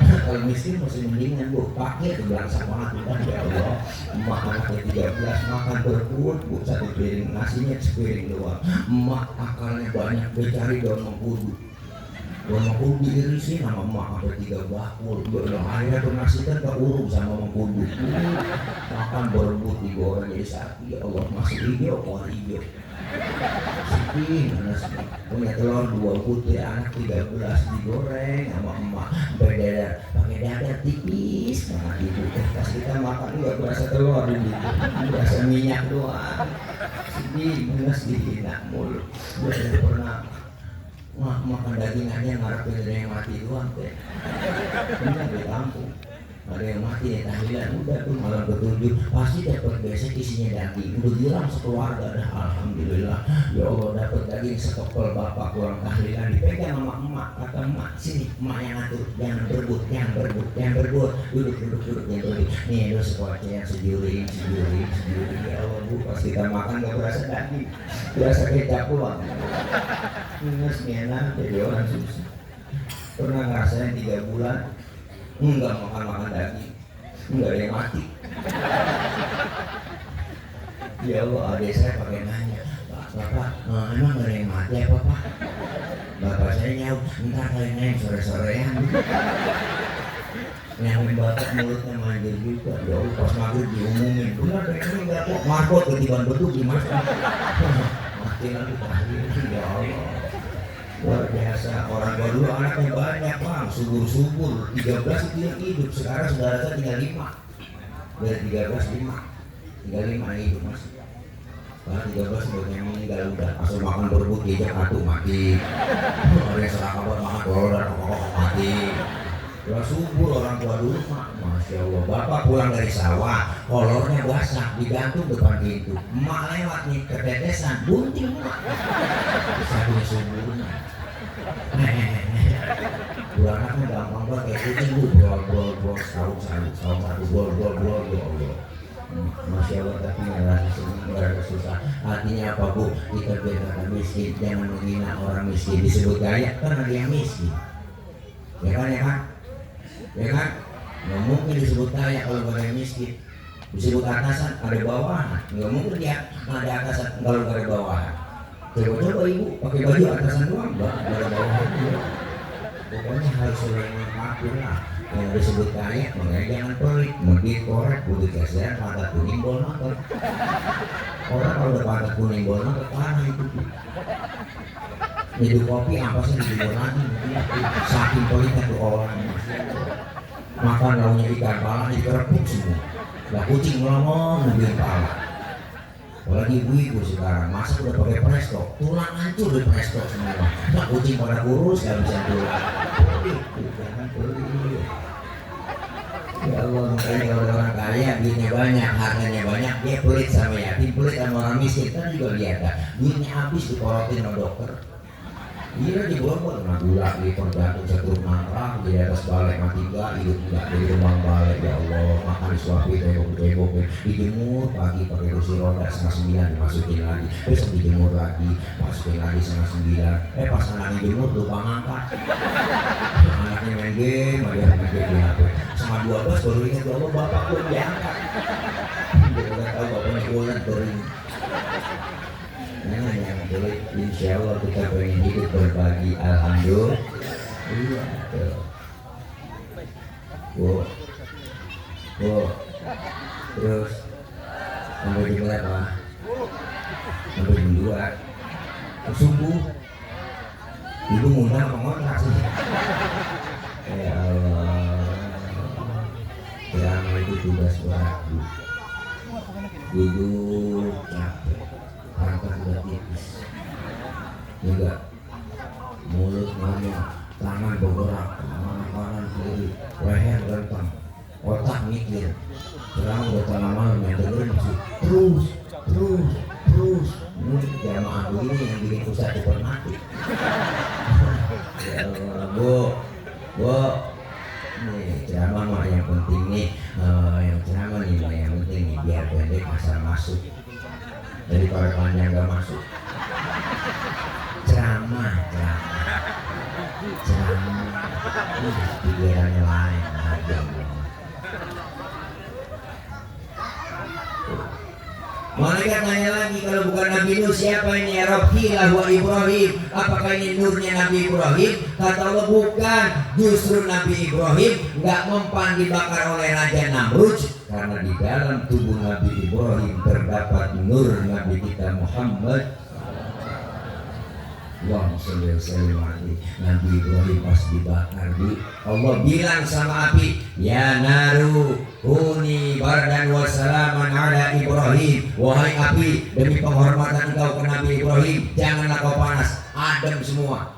S1: Kalau miskin masih mendingan bu, pakir belangsak banget kan ya Allah. Emak anaknya 13 makan berbuat bu, satu piring nasinya sepiring doang. Emak akalnya banyak, becari daun mengkudu. Daun mengkudu diirisin sama emak sampai 3 bakul. Akhirnya tuh nasi kan keurung sama mengkudu. Makan berebut digoreng jadi sapi, ya Allah, masih hijau, pohon hijau. Sedih, punya telur 2 putih, anak 13 digoreng sama emak, pakai dadar tipis banget ibu. Pas kita makan nggak berasa telur ini, berasa minyak doang. Sedih, minus dihina mulu. Gue pernah makan daging aja ngarepin ada yang mati doang teh. Ini di kampung. Ada yang mati ya tahlilan, udah tuh malam ke-7 pasti dapat besek isinya daging. Udah hilang sekeluarga dah, alhamdulillah. Ya Allah, dapat daging sekepel bapak kurang tahlilan, dipegang sama emak, kata emak, sini emak yang ngatur, jangan berebut, duduk, jangan berebut. Nih lu sekocek yang sejuri. Ya Allah bu, pas kita makan gak berasa daging, berasa kecap doang. Minus enak, jadi orang susah. Pernah ngerasain 3 bulan enggak makan daging, enggak ada yang mati. Ya Allah, adik saya pakai nanya, Bapak, emang ada yang mati apa Pak? Bapak saya nyaut, entar kalian yang sore-sorean. Yang bapak mulutnya manjur juga. Ya Allah, pas maghrib diumumin, benar ini enggak kok, marbot ketiban beduk gimana? Mati lagi tahlil, ya Allah. Luar biasa, orang tua dulu anaknya banyak bang, subur 13 itu yang hidup, sekarang saudara saya tinggal 5. Dari 13 5 hidup masih. Karena 13 buat yang meninggal udah, asal makan berebut dia jatuh mati. Ada yang seraka buat makan telur dan mati. Udah subur orang tua dulu mak, masya Allah. Bapak pulang dari sawah, kolornya basah, digantung depan pintu. Emak lewat nih, ketetesan, bunting mak. Saking suburnya. Anaknya gampang banget kayak kucing bu, bol, satu bol. Masya Allah, tapi ngerasa susah. Artinya apa bu? Kita biar kata miskin, jangan menghina orang miskin. Disebut kaya kan ada yang miskin, ya kan? Nggak mungkin disebut kaya kalau nggak ada yang miskin. Disebut atasan ada bawahan, nggak mungkin dia ada atasan kalau nggak ada bawahan. Coba-coba ibu pakai baju atasan doang, enggak ada bawahan. Pokoknya harus lengkapin lah. Yang disebut kaya, makanya jangan pelit, medit, korek, putih keseran, mata kuning, bol nonton. Orang kalau udah mata kuning, bol nonton, parah itu. Nyeduh kopi, ampasnya dijual lagi. Saking pelitnya tuh orang. Makan launya ikan pala, dikerepuk semua. Lah kucing ngomong, ngambil pala. Apalagi ibu-ibu sekarang, masa udah pakai presto, tulang hancur di presto semua. Nah kucing pada kurus, gak bisa tulang. Jangan pelit. Ya Allah, makanya kalau orang kaya, duitnya banyak, harganya banyak, dia pelit sama yatim, pelit sama orang miskin. Kan juga lihat dah, duitnya habis diporotin sama dokter. Iya di bawah kena gula, lipat jantung satu mangkrak di atas balai mati enggak, hidup enggak di rumah balai. Ya Allah, makan disuapi, tembok, dijemur pagi pakai kursi roda 8:30 dimasukin lagi, besok dijemur lagi, masukin lagi 8:30. Pas anaknya jemur lupa ngangkat, anaknya main game, dia main game di HP. 12 baru ingat, ya Allah bapak belum diangkat. Dia udah tahu bapaknya ulan kering. Nah yang boleh, insya Allah kita pengen hidup berbagi, alhamdulillah. Iya tuh. Terus sampai jam berapa? Sampai jam 2 subuh. Ibu ngundang apa ngontrak sih? Ya Allah, drama itu tugas berat. Duduk capek, rangka udah tipis, juga mulut ngomong, tangan bergerak, kanan kiri, leher rentang, otak mikir. Sekarang udah tengah malam yang dengerin masih terus. Ini jamaah begini yang bikin ustaz cepat mati. Ya Allah, Bu, nih ceramah mah yang penting nih, yang ceramah nih yang penting nih biar pendek asal masuk. Jadi kalau panjang gak masuk. Ceramah. Pikirannya lain aja. Malaikat nanya lagi, kalau bukan Nabi Nuh siapa ini ya Rabbi lahu Ibrahim? Apakah ini nurnya Nabi Ibrahim? Kata Allah bukan, justru Nabi Ibrahim nggak mempan dibakar oleh Raja Namrud, karena di dalam tubuh Nabi Ibrahim terdapat nur Nabi kita Muhammad. Allahumma sholli wa sallim alaihi. Nabi Ibrahim pas dibakar, Allah bilang sama api, ya naru kuni bardan wa salaman ala Ibrahim. Wahai api, demi penghormatan engkau ke Nabi Ibrahim, janganlah kau panas, adem semua.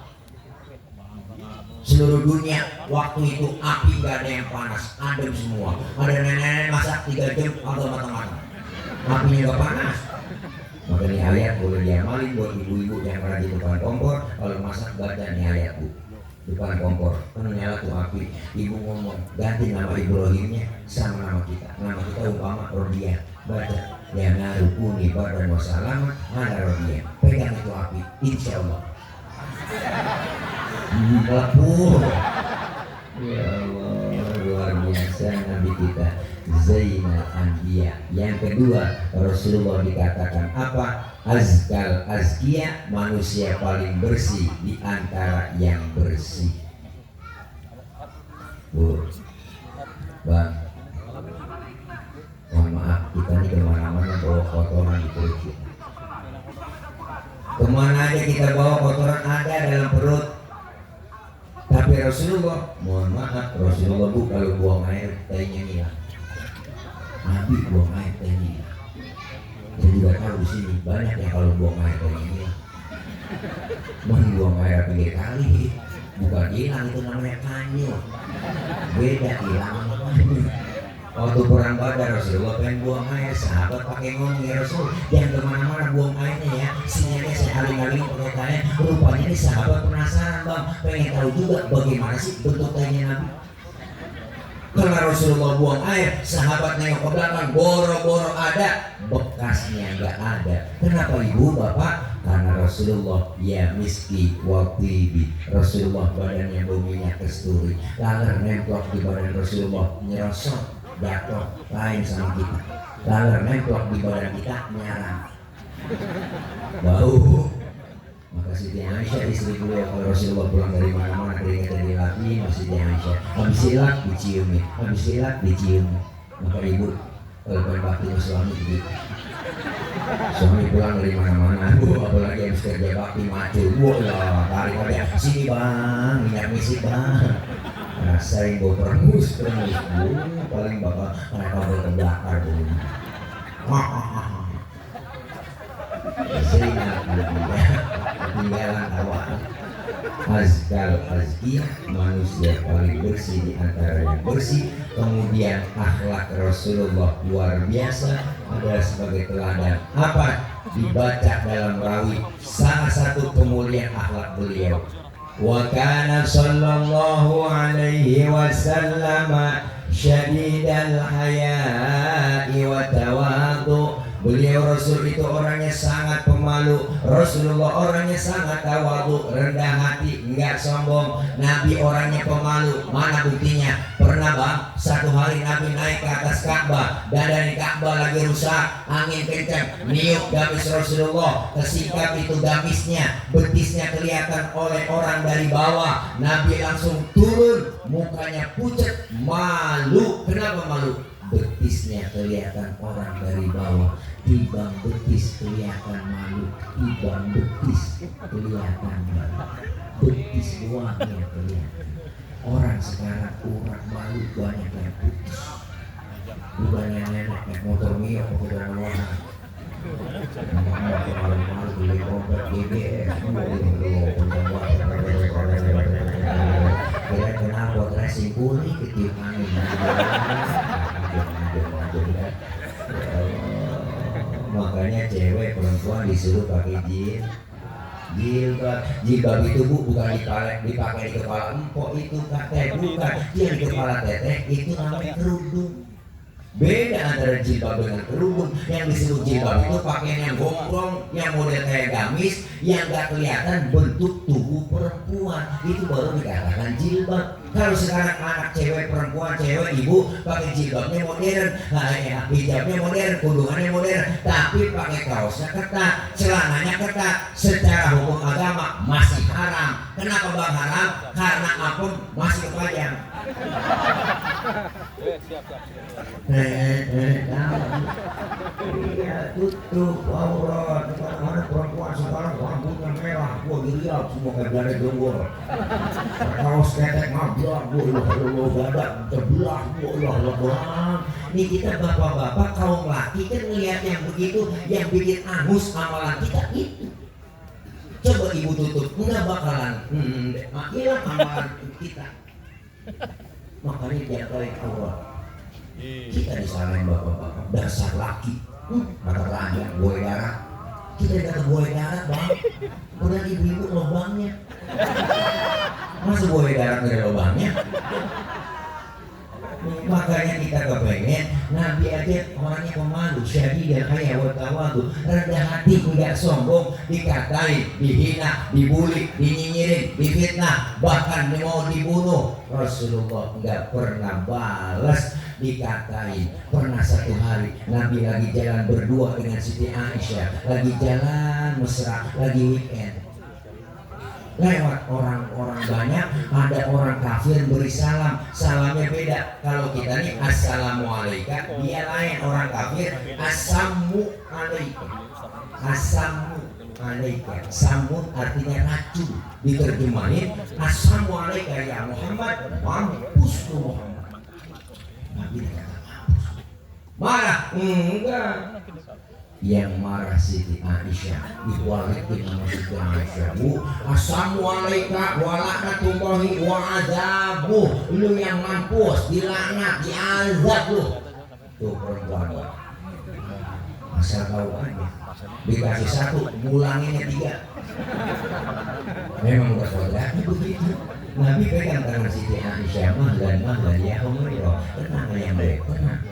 S1: Seluruh dunia waktu itu api gak ada yang panas, adem semua. Ada nenek-nenek masak 3 jam atau matang-matang, apinya gak panas. Makanya ayat boleh diamalin buat ibu-ibu yang ada di depan kompor. Kalau masak baca nih ayat bu, depan kompor kan nyala tuh api. Ibu ngomong ganti nama Ibrahimnya sama nama kita. Nama kita umpama Rodia, baca ya narukuni badan wassalamat ala Rodia. Pegang itu api, insya Allah melapur. Ya Allah, luar biasa Nabi kita Zainal Anbiya. Yang kedua, Rasulullah dikatakan apa? Azkia, manusia paling bersih di antara yang bersih. Bu, Bang, mohon maaf, kita ini kemana-mana bawa kotoran di perut kita. Kemana aja kita bawa kotoran ada dalam perut. Tapi Rasulullah, mohon maaf, Rasulullah bu kalau buang air tainya hilang. Nabi buang air tainya hilang. Saya juga tahu di sini banyak yang kalau buang air tainya hilang. Buang air pinggir kali, bukan hilang, itu namanya kanyut. Beda hilang sama kanyut. Waktu perang Badar Rasulullah pengen buang air, sahabat pakai ngomong, ya Rasul jangan kemana-mana buang airnya ya, sinyalnya saya aling-aling pakai tanya. Rupanya ini sahabat penasaran bang, pengen tahu juga bagaimana sih bentuk tanya Nabi. Karena Rasulullah buang air, sahabat nengok ke belakang, boro-boro ada, bekasnya nggak ada. Kenapa ibu bapak? Karena Rasulullah ya miski wabibi. Rasulullah badannya bau minyak kasturi, laler nemplok di badan Rasulullah, nyerosot jatuh, lain sama kita. Laler nemplok di badan kita, nyarang, bau. Maka Siti Aisyah istri beliau kalau Rasulullah pulang dari mana-mana keringat dari laki, Siti Aisyah habis silap diciumi, habis silap diciumi. Maka ibu telepon bakti suami begitu. Suami pulang dari mana-mana, apalagi habis kerja bakti macul, wah tarik aja, sini bang, minyak misi bang. Nah, sering bawa perengus, paling bakal mereka berbakar dulu. Sering ketinggalan awal. Azkal azkiyah, manusia paling bersih di antara yang bersih. Kemudian akhlak Rasulullah luar biasa adalah sebagai teladan. Apa? Dibaca dalam rawi salah satu kemuliaan akhlak beliau. Wa kana sallallahu alaihi wasallam syadidal haya'i wa tawadhu. Beliau Rasul itu orangnya sangat pemalu. Rasulullah orangnya sangat tawadhu, rendah hati, enggak sombong. Nabi orangnya pemalu. Mana buktinya? Pernah bang, satu hari Nabi naik ke atas Ka'bah, dan dari Ka'bah lagi rusak, angin kencang, niup gamis Rasulullah, kesikap itu gamisnya, betisnya kelihatan oleh orang dari bawah. Nabi langsung turun, mukanya pucat, malu. Kenapa malu? Betisnya kelihatan orang dari bawah. Tibang betis kelihatan malu, tibang betis kelihatan malu. Betis doangnya kelihatan. Orang sekarang kurang malu, banyak yang putus. Bukan yang nenek naik motor Mio ke dalam orang. Malu beli komplek GBS, kira kenapa racing kuning ketiup angin. Makanya cewek perempuan disuruh pakai jilbab itu bu, bukan dipakai di kepala empok itu katanya, bukan yang di kepala teteh itu namanya kerudung. Beda antara jilbab dengan kerudung. Yang disebut jilbab itu pakaian yang gombrong, yang model kayak gamis, yang gak kelihatan bentuk tubuh perempuan, itu baru dikatakan jilbab. Kalau sekarang anak cewek, perempuan, cewek, ibu pakai jilbabnya modern, hijabnya modern, kudungannya modern, tapi pakai kaosnya ketat, celananya ketat, secara hukum agama masih haram. Kenapa bang haram? Karena apun masih kepajang. Iya, tutup aurat. Mana perempuan sekarang rambutnya merah, gua dilihat semua kayak belanda jonggol. Kaos ketek mabrak, gua badak terbelah, gua. Nih kita bapak-bapak kaum laki kan ngelihat yang begitu, yang bikin angus amalan kita itu. Coba ibu tutup, enggak bakalan hilang amalan kita. Makanya jagain aurat. Kita disalahin bapak-bapak, dasar laki, kata raja, buaya darat. Kita kata buaya darat bang, udah ibu-ibu lubangnya. Masa buaya darat nggak ada lubangnya? Makanya kita kepengen Nabi aja orangnya pemalu, syadidal haya wa tawadhu, rendah hati, enggak sombong, dikatain, dihina, dibully, dinyinyirin, difitnah, bahkan mau dibunuh. Rasulullah enggak pernah balas dikatain. Pernah satu hari Nabi lagi jalan berdua dengan Siti Aisyah, lagi jalan mesra, lagi weekend. Lewat orang-orang banyak, ada orang kafir beri salam, salamnya beda. Kalau kita nih assalamualaikum, dia lain. Orang kafir assalamualaikum, assalamualaikum. Samun artinya racun, diterjemahin assalamualaikum ya Muhammad, mampus lu Muhammad. Nabi kata mampus. Marah? Enggak. Yang marah Siti Aisyah, dibalikin sama Siti Aisyah. Assalamualaikum warahmatullahi wabarakatuh. Lu yang mampus, dilaknat, diazab lu. Tuh perempuan. Asal tahu aja. Dikasih satu, ngulanginnya 3. Memang udah kodratnya begitu. Nabi pegang tangan Siti Aisyah, mahlan ya Umar, tenang yang baik, tenang.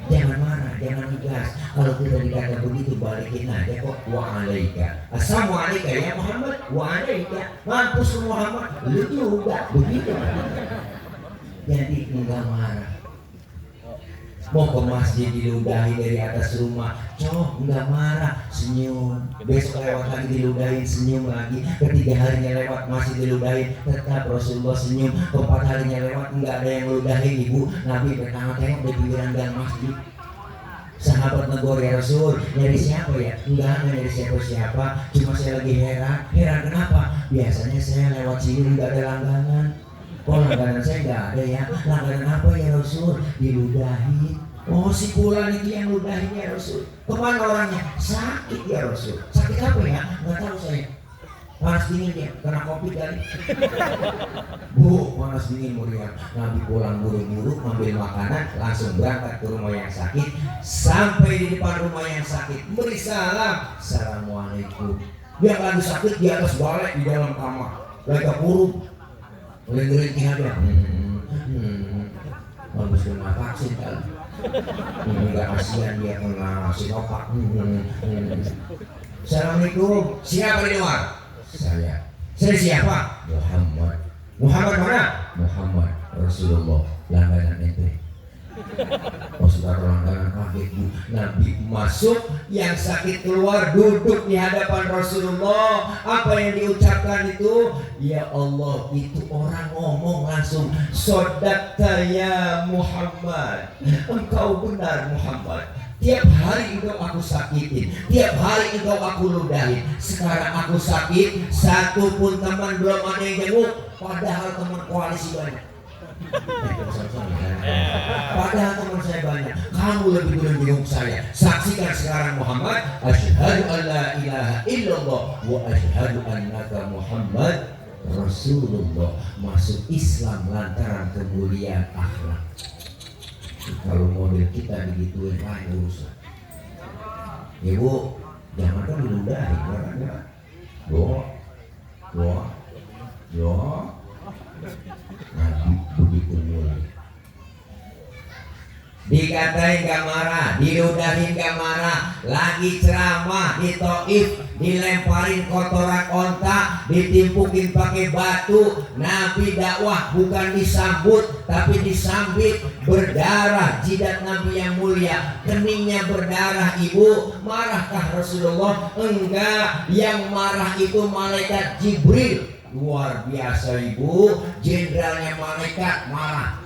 S1: Jangan marah, jangan ikhlas. Kalau kita dikata begitu, balikin aja kok. Wa'alaika, assalamualaikum ya Muhammad, wa'alaika, mampus Muhammad, lu juga begitu. Jadi enggak marah. Mau ke masjid diludahi dari atas rumah, cok nggak marah, senyum. Besok lewat lagi diludahin, senyum lagi. Ketiga harinya lewat masih diludahin, tetap Rasulullah senyum. Keempat harinya lewat nggak ada yang ludahin ibu. Nabi pertama tengok di pinggiran gang masjid. Sahabat negor, ya Rasul, nyari siapa ya? Enggak nyari siapa-siapa, cuma saya lagi heran. Heran kenapa? Biasanya saya lewat sini enggak ada langganan. Kok langganan saya enggak ada ya? Langganan apa ya Rasul? Diludahin. Oh si Fulan itu yang ludahin ya Rasul. Kemana orangnya? Sakit ya Rasul. Sakit apa ya? Enggak tahu saya. Panas dingin dia, kena kopi kali. Bu, panas dingin Muriam. Nabi pulang buru-buru, ngambil makanan, langsung berangkat ke rumah yang sakit. Sampai di depan rumah yang sakit, beri salam. Assalamualaikum. Dia lagi sakit di atas balai di dalam kamar, lagi kurung, ngeling-ngeling ada. Bagus kena vaksin kali. Enggak kasihan dia kena Sinovac. Assalamualaikum. Siapa di luar? Saya siapa? Muhammad. Muhammad mana? Muhammad Rasulullah. Langganan ente. Oh saudara, langganan kaget bu. Nabi masuk, yang sakit keluar, duduk di hadapan Rasulullah. Apa yang diucapkan itu? Ya Allah, itu orang ngomong langsung, sodakta ya Muhammad, engkau benar Muhammad. Tiap hari engkau aku sakitin, tiap hari engkau aku ludahin. Sekarang aku sakit, satu pun teman belum ada yang jenguk, padahal teman koalisi banyak. Padahal teman saya banyak, kamu lebih dulu jenguk saya. Saksikan sekarang Muhammad, asyhadu an la ilaha illallah wa asyhadu annaka Muhammad Rasulullah. Masuk Islam lantaran kemuliaan akhlak. Kalau model kita digituin lain urusan. Ibu, jangan kan diludahin, ya. Nabi begitu mulia. Dikatain gak marah, diludahin gak marah. Lagi ceramah di Taif, dilemparin kotoran onta, ditimpukin pakai batu. Nabi dakwah bukan disambut tapi disambit. Berdarah jidat Nabi yang mulia, keningnya berdarah. Ibu, marahkah Rasulullah? Enggak, yang marah itu malaikat Jibril. Luar biasa ibu, jenderalnya malaikat marah.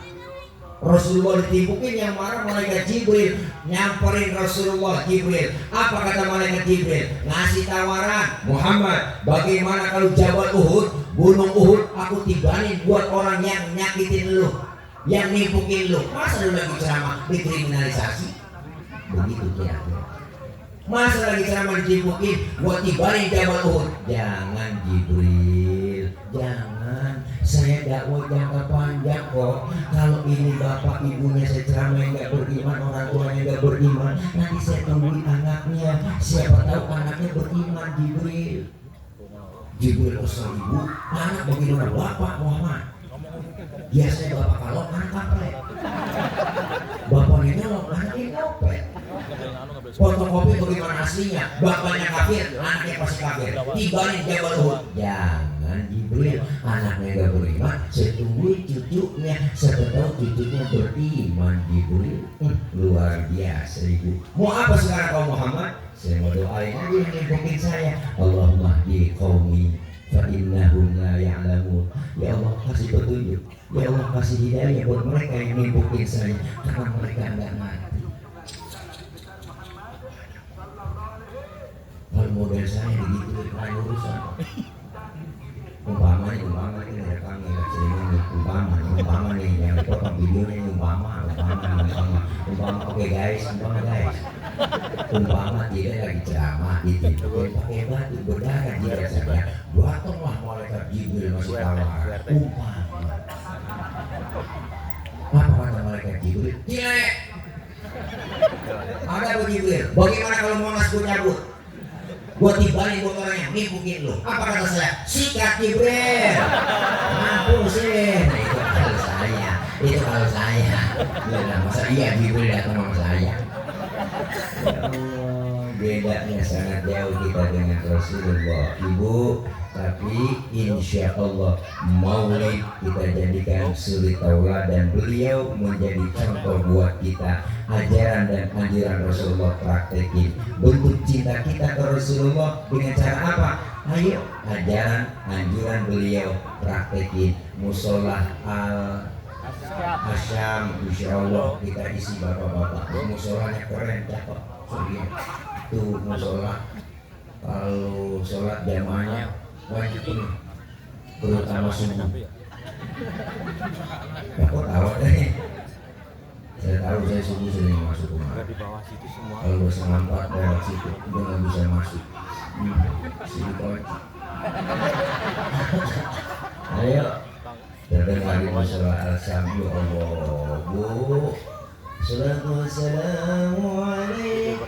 S1: Rasulullah ditimpukin, yang marah malaikat Jibril. Nyamperin Rasulullah Jibril. Apa kata malaikat Jibril? Ngasih tawaran, Muhammad, bagaimana kalau Jabal Uhud, gunung Uhud, aku tibanin buat orang yang nyakitin lu, yang nimpukin lu. Masa lu lagi ceramah dikriminalisasi? Begitu kira-kira. Masa lagi ceramah ditimpukin buat tibanin Jabal Uhud? Jangan Jibril, jangan. Saya dakwah jangka panjang kok. Kalau ini bapak ibunya saya ceramah yang gak beriman, orang tuanya gak beriman, nanti saya tungguin anaknya. Siapa tahu anaknya beriman. Jibril kesel ibu, anak bagaimana bapak Muhammad? Biasanya bapak kalau anak kampret, bapaknya nyolong, anaknya nyopet. Fotokopi bagaimana aslinya, bapaknya kafir, anaknya pasti kafir. Tibanin Jabal Uhud. Jangan Jibril, anaknya gak beriman, saya tungguin cucunya, siapa tahu cucunya beriman. Jibril, luar biasa ibu. Mau apa sekarang kau Muhammad? Saya mau doain aja yang nimpukin saya. Allahumma hdi qaumi fa innahum la ya'lamun. Ya Allah kasih petunjuk, ya Allah kasih hidayah buat mereka yang nimpukin saya, karena mereka enggak ngerti. Kalau model saya begitu, lain urusan. Umpama ini rekamnya umpama nih yang potong videonya ini umpama. Oke guys, umpama tidak lagi ceramah ditimpukin pakai batu, berdarah jidat saya, buatlah malaikat Jibril masih tawar. Umpama apa kata malaikat Jibril? Gile, ada apa Jibril? Bagaimana kalau Monas gue cabut? Gue tibanin buat orang yang nimpukin lu. Apa kata saya? Sikat Jibril. Mampusin. Nah, itu kalau saya. Ya, masa iya Jibril datang sama saya. Ya Allah, bedanya sangat jauh kita dengan Rasulullah Ibu, tapi insya Allah maulid kita jadikan suri tauladan, beliau menjadi contoh buat kita, ajaran dan anjuran Rasulullah praktekin. Bentuk cinta kita ke Rasulullah dengan cara apa? Ayo ajaran anjuran beliau praktekin. Musola al Asyam, insya Allah kita isi bapak-bapak. Musolanya keren, cakep. Tuh musola kalau sholat jamaahnya banyak ini, terutama subuh. Aku tahu deh. Saya tahu saya subuh sering masuk rumah. Kalau 3:30 lewat situ, udah nggak bisa masuk. Sini kunci. Ayo, terdengar di musola al-Syam. Ya Allah, Bu. Salatu wassalamu alaik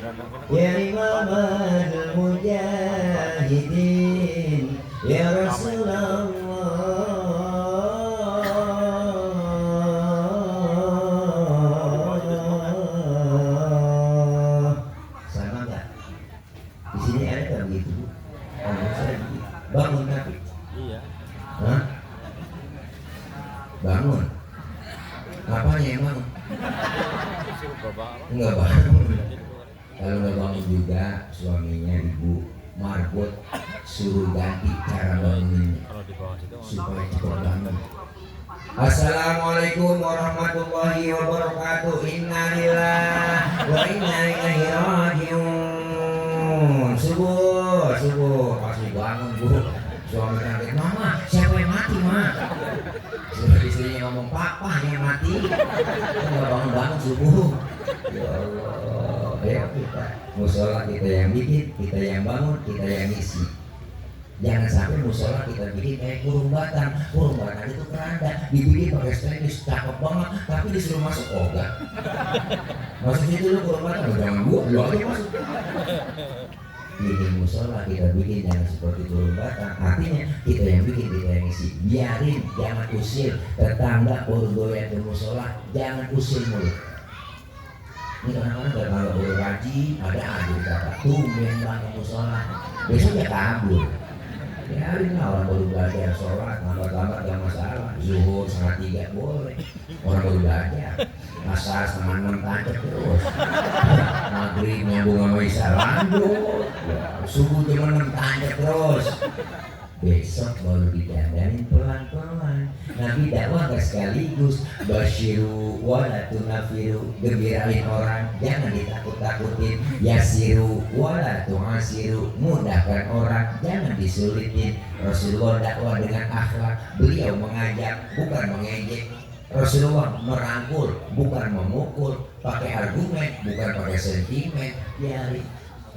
S1: ya imam al-mujahidin ya Rasulullah. Sama enggak? Di sini ada kan begitu, Bu? Bangun tapi? Iya. Hah? Bangun? Apanya yang bangun? Enggak bangun. Kalau enggak bangun juga suaminya Ibu Marbot suruh ganti cara bangunnya supaya cepat bangun. Assalamualaikum warahmatullahi wabarakatuh. Innalillahi wa inna ilaihi rajiun. Subuh pasti bangun, Bu. Suami kaget, "Mama, siapa yang mati, Ma?" Sudah istrinya ngomong, "Papa yang mati." Enggak bangun-bangun subuh. Ya Allah, ayo kita musola kita yang bikin, kita yang bangun, kita yang isi. Jangan sampai musola kita bikin kayak kurung batang. Kurung batang itu keranda, dibikin pakai stainless, cakep banget, tapi disuruh masuk ogah. Masuk situ lu kurung batang, jangan gua, lu aja masuk. Ini musola kita bikin jangan seperti kurung batang. Artinya kita yang bikin, kita yang isi. Biarin, jangan usir tetangga bergoyang ke musola, jangan usir mulut. Ini kadang-kadang kalau baru ngaji ada aja kata tumben banget musola, besok ya kabur. Biarin lah orang baru belajar sholat, lambat-lambat gak masalah. Zuhur 2:30 boleh, orang baru belajar. Asar 5:30 tancap terus. Maghrib nyambung sama isya lanjut. Subuh jam 6 tancap terus. Besok baru didandanin pelan-pelan. Nabi dakwah gak sekaligus. Basyiru wala tunafiru, gembirain orang, jangan ditakut-takutin. Yasiru wala tu'asiru, mudahkan orang, jangan disulitin. Rasulullah dakwah dengan akhlak, beliau mengajak bukan mengejek. Rasulullah merangkul bukan memukul, pakai argumen bukan pakai sentimen. Biarin,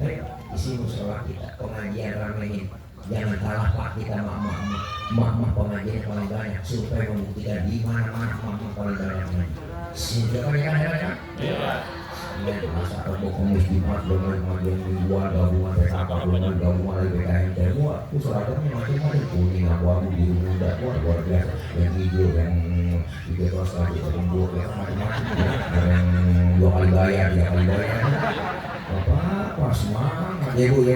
S1: ayo isi musola kita, pengajian ramein. Jangan kalah Pak, kita mak pengajian paling banyak supaya membuktikan di mana-mana mak paling banyak. Silakan ya. Iya. Ya, masa Rebo Kamis Jumat dengan pengajian mingguan gabungan PKK gabungan lagi PKM semua. Itu seragamnya macam-macam, kuning, abu-abu, biru muda, luar biasa. Yang hijau, yang hijau terus lagi terumbu, ya macam-macam. Yang 2 kali bayar, 3 kali bayar. Apa semangat ya Bu.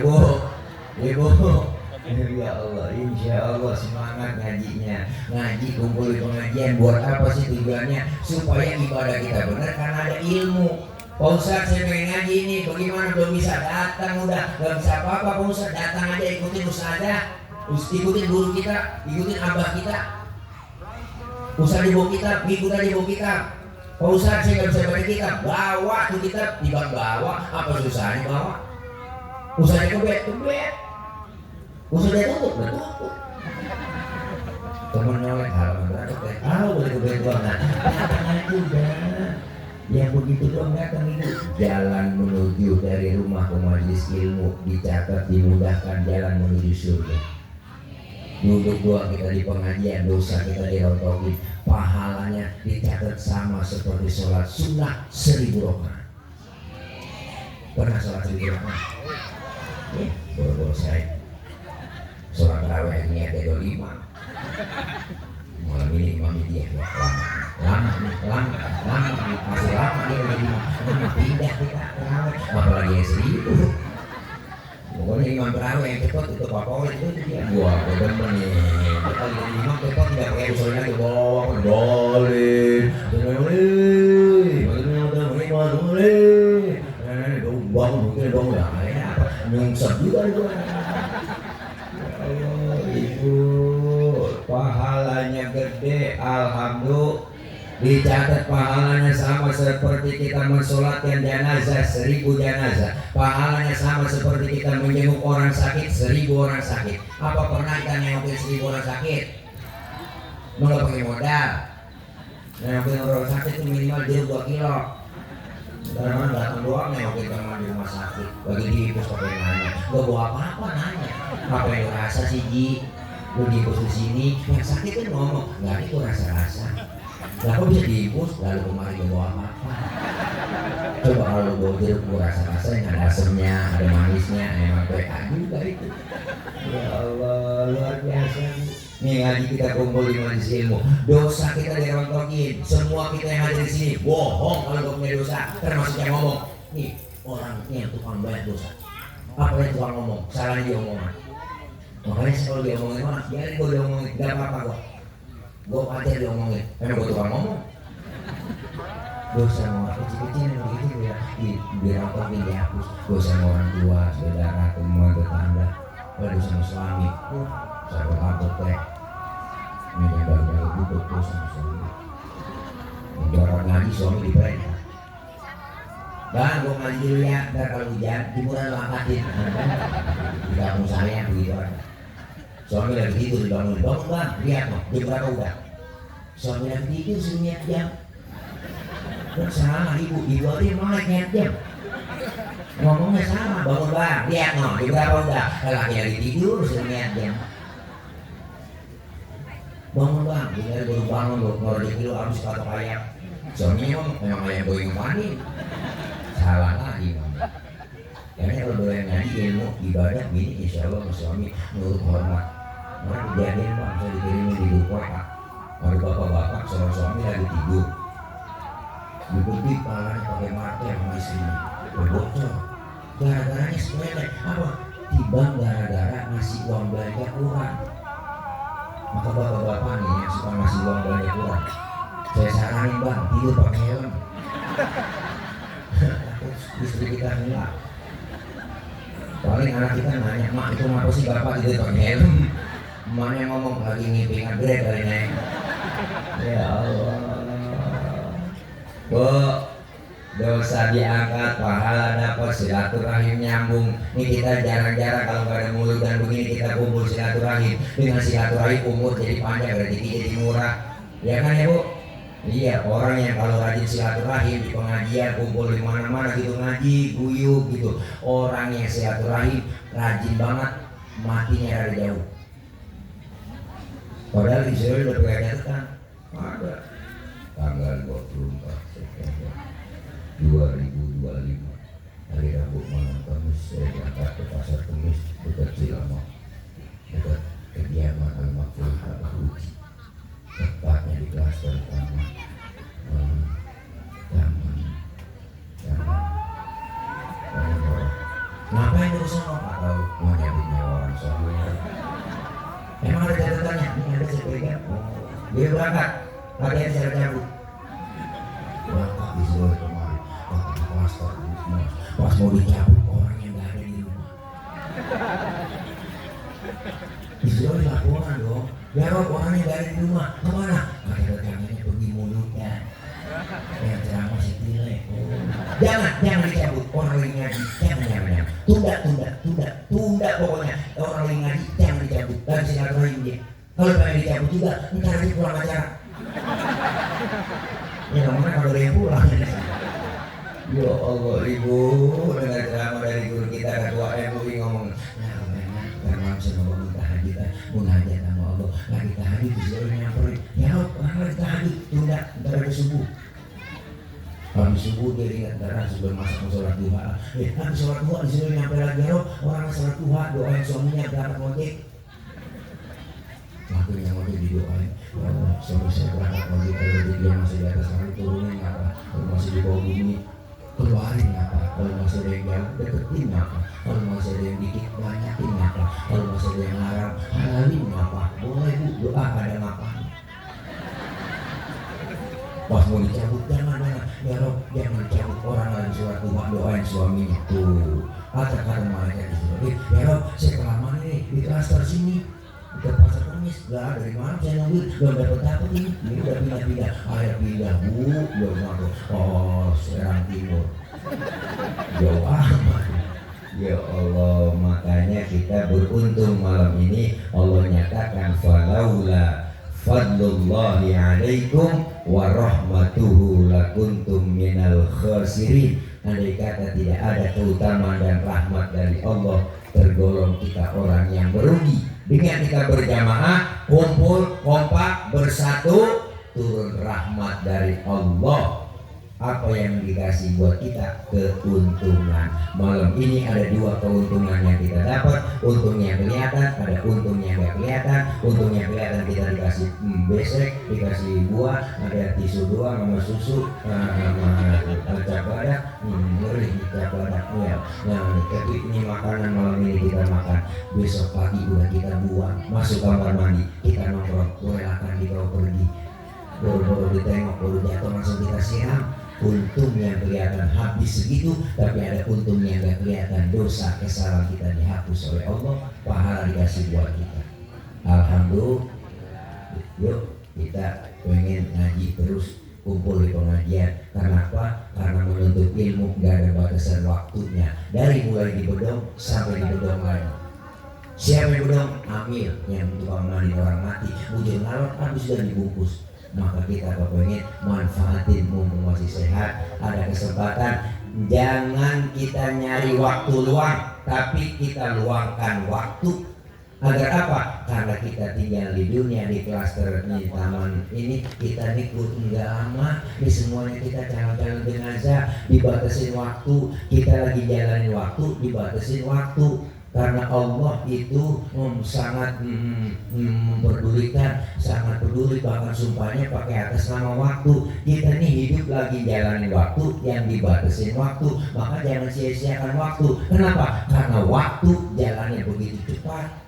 S1: Ya Allah, insya Allah semangat ngajinya. Ngaji, kumpul di pengajian buat apa sih tujuannya? Supaya ibadah kita benar karena ada ilmu. Pak Ustadz saya pengen ngaji ini, bagaimana belum bisa datang, udah gak bisa apa-apa. Pak Ustadz datang aja, ikutin ustadzah, ikutin guru kita, ikutin abah kita. Ustadz ibu kita, ikut aja ibu kita. Pak Ustadz saya gak bisa baca kitab, bawa tuh kitab, dibang bawa, apa susahnya bawa? Ustadznya kebet. Usahanya tutup. Temen nyolek halaman berapa? Tahu boleh kebetulan. Datang aja udah. Yang begitu dong datang itu. Jalan menuju dari rumah ke majelis ilmu dicatat, dimudahkan jalan menuju surga. Duduk doang kita di pengajian, dosa kita dirontokin, pahalanya dicatat sama seperti sholat sunnah 1000 rakaat. Pernah sholat 1000 rakaat? Ya, baru saya. Sholat tarawih niat ada 5. Malam ini imam dia lama nih, masih lama dia lagi pindah kita tarawih, apalagi yang 1000. cepet itu favorit itu dia. Gua demen nih. Kalau jadi imam cepet nggak pakai usulnya ke bawah, dolin, bangun mungkin bangun lah, apa nyungsep juga itu. Allah ibu, pahalanya gede, alhamdulillah. Dicatat pahalanya sama seperti kita mensolatkan jenazah 1000 jenazah. Pahalanya sama seperti kita menjenguk orang sakit 1000 orang sakit. Apa pernah kita nengokin 1000 orang sakit? Nggak pakai modal. Nengokin orang sakit itu minimal dia 2 kilo. Karena datang doang nengokin teman di rumah sakit. Bagi dibus pakai nanya. Gak bawa apa-apa nanya. Apa yang lu rasa sih Ji? Lu dibus di sini. Yang sakit kan ngomong. Nggak itu rasa-rasa. Lah kok bisa diibus, lalu kemarin gak bawa apa-apa. Coba kalau bawa jeruk gue rasa-rasanya ada asemnya, ada manisnya, emang PA juga itu. Ya Allah, luar biasa. Nih ngaji kita kumpul di majelis ilmu, dosa kita dirontokin. Semua kita yang ada di sini bohong kalau gak punya dosa, termasuk yang ngomong. Nih orangnya yang tukang banyak dosa. Apa yang tukang ngomong? Salahnya dia omongan. Makanya kalau dia omongin orang, biarin gue diomongin, gak apa-apa gue. Gue aja diomongin, emang gue tukang ngomong. Dosa sama kecil-kecil yang begitu ya dirontokin, dihapus. Dosa sama orang tua, saudara, teman, tetangga. Dosa sama suami, sahabat abot teh. Ini yang baru-baru duduk dosa sama suami. Menjorok ngaji suami diperintah. Bang, gue ngaji dulu ya, ntar kalau hujan, timuran lo angkatin. Di kampung saya begitu aja. Suami lagi tidur dibangun, bangun bang, lihat no, jam berapa udah? Suami lagi tidur suruh niat jam. Dan sama ibu aja yang melek niat jam. Ngomongnya sama, bangun bang, lihat no, jam berapa udah? Laki lagi tidur suruh niat jam. Bangun bang, dia baru bangun lo, ngorek lu harus patok ayam. Suaminya ngomong, memang ayam gue ngapain? Salah lagi ngomong. Karena kalau boleh ngaji ilmu ibadah gini, insya Allah suami nurut hormat. Orang kejadian bang, saya dikirimin di Dukuh pak. Ada bapak-bapak seorang suami lagi tidur. Diberi palanya pakai martel sama istrinya. Berbocor. Gara-garanya sepele. Apa? Tibang gara-gara ngasih uang belanja kurang. Maka bapak-bapak nih yang suka ngasih uang belanja kurang, saya saranin bang, tidur pakai helm. Istri kita enggak. Paling anak kita nanya, mak itu ngapa sih bapak tidur pakai helm? Emaknya ngomong lagi ngipingan grade kali neng. Ya Allah. Bu, dosa diangkat, pahala dapat, silaturahim nyambung. Ini kita jarang-jarang kalau nggak ada mulut dan begini kita kumpul silaturahim. Dengan silaturahim umur jadi panjang, rezeki jadi murah. Ya kan ya bu? Iya, orang yang kalau rajin silaturahim di pengajian kumpul di mana-mana gitu ngaji, guyub gitu. Orang yang silaturahim rajin banget, matinya dari jauh. Padahal Israel udah punya catatan. Ada tanggal 24 September 2025 hari Rabu malam Kamis saya berangkat ke pasar Kemis dekat Cilama, dekat kediaman Al-Makfur Pak Uji, tepatnya di klaster taman. Ngapain di sana? Atau mau nyabitnya orang soalnya? Emang ada catatannya? Ini ada sepeda. Dia berangkat, latihan secara cabut. Berangkat di seluruh kemarin, datang klaster semua. Pas mau dicabut orang yang nggak ada di rumah. Di seluruh laporan dong. Ya Rob, orang yang nggak ada di rumah kemana? Ada rekanannya pergi mulutnya. Yang ceramah si Tile. Jangan dicabut. Orang lagi ngaji, jangan. Tunda pokoknya. Orang lagi ngaji, jangan dicabut. Dan silaturahim dia. Kalau pengen dicabut juga, ntar aja pulang acara. Ya namanya kalau ada yang pulang. Ya Allah ibu, dengar ceramah dari guru kita ketua MUI ngomong, nah karena saya mau minta haji kan, munajat sama Allah, lagi tahajud di sini nyamperin, ya orang lagi tahajud, tunda, ntar ada subuh. Habis subuh dia ingat darah sebelum masuk sholat duha. Habis sholat duha di sini nyampe lagi orang sholat duha doain suaminya berangkat ngojek. Waktunya ngojek didoain. Ya Allah, suami saya berangkat ngojek kalau dia masih di atas langit turunin apa? Kalau masih di bawah bumi keluarin apa? Kalau masih ada yang jauh deketin apa? Kalau masih ada yang dikit banyakin apa? Kalau masih ada yang larang, halalin ngapa? Boleh bu, doa ada ngapa? Pas mau dicabut, jangan ya Rob, jangan dicabut, orang lagi sholat duha doain suaminya tuh. Kata malaikat itu, ya Rob, saya kelamaan nih di klaster sini. Ke pasar Kemis, lah dari mana saya nunggu, belum dapat ini udah pindah-pindah, ayo pindah bu, belum masuk, oh Serang Timur, jauh amat. Ya Allah, makanya kita beruntung malam ini Allah nyatakan falaula fadlullahi alaikum wa rahmatuhu lakuntum minal khasirin. Andai kata tidak ada keutamaan dan rahmat dari Allah, tergolong kita orang yang merugi. Dengan kita berjamaah, kumpul, kompak, bersatu, turun rahmat dari Allah. Apa yang dikasih buat kita? Keuntungan. Malam ini ada dua keuntungan yang kita dapat. Untungnya kelihatan, ada untungnya nggak kelihatan. Untungnya kelihatan kita dikasih besek, dikasih buah, ada tisu doang sama susu, sama cabadak, ngeri cabadak ya. Nah, ketika ini makanan malam ini kita makan, besok pagi udah kita buang, masuk kamar mandi, kita nongkrong, relakan di bawah pergi. Baru ditengok, baru jatuh langsung kita siram. Untung yang kelihatan habis segitu, tapi ada untung yang gak kelihatan. Dosa kesalahan kita dihapus oleh Allah, pahala dikasih buat kita. Alhamdulillah. Yuk kita pengen ngaji terus, kumpul di pengajian. Karena apa? Karena menuntut ilmu gak ada batasan waktunya. Dari mulai di Bedong sampai di Bedong lain. Siapa yang Bedong? Amil yang tukang mandi orang mati. Ujung ngalor habis sudah dibungkus. Maka kita kepengen manfaatin mumpung masih sehat, ada kesempatan. Jangan kita nyari waktu luang, tapi kita luangkan waktu. Agar apa? Karena kita tinggal di dunia, di klaster di taman ini, kita nikut enggak lama. Di semuanya kita calon-calon jenazah, dibatasin waktu. Kita lagi jalanin waktu, dibatasin waktu. Karena Allah itu sangat memperdulikan, sangat peduli, bahkan sumpahnya pakai atas nama waktu. Kita ini hidup lagi jalanin waktu yang dibatasin waktu, maka jangan sia-siakan waktu. Kenapa? Karena waktu jalannya begitu cepat.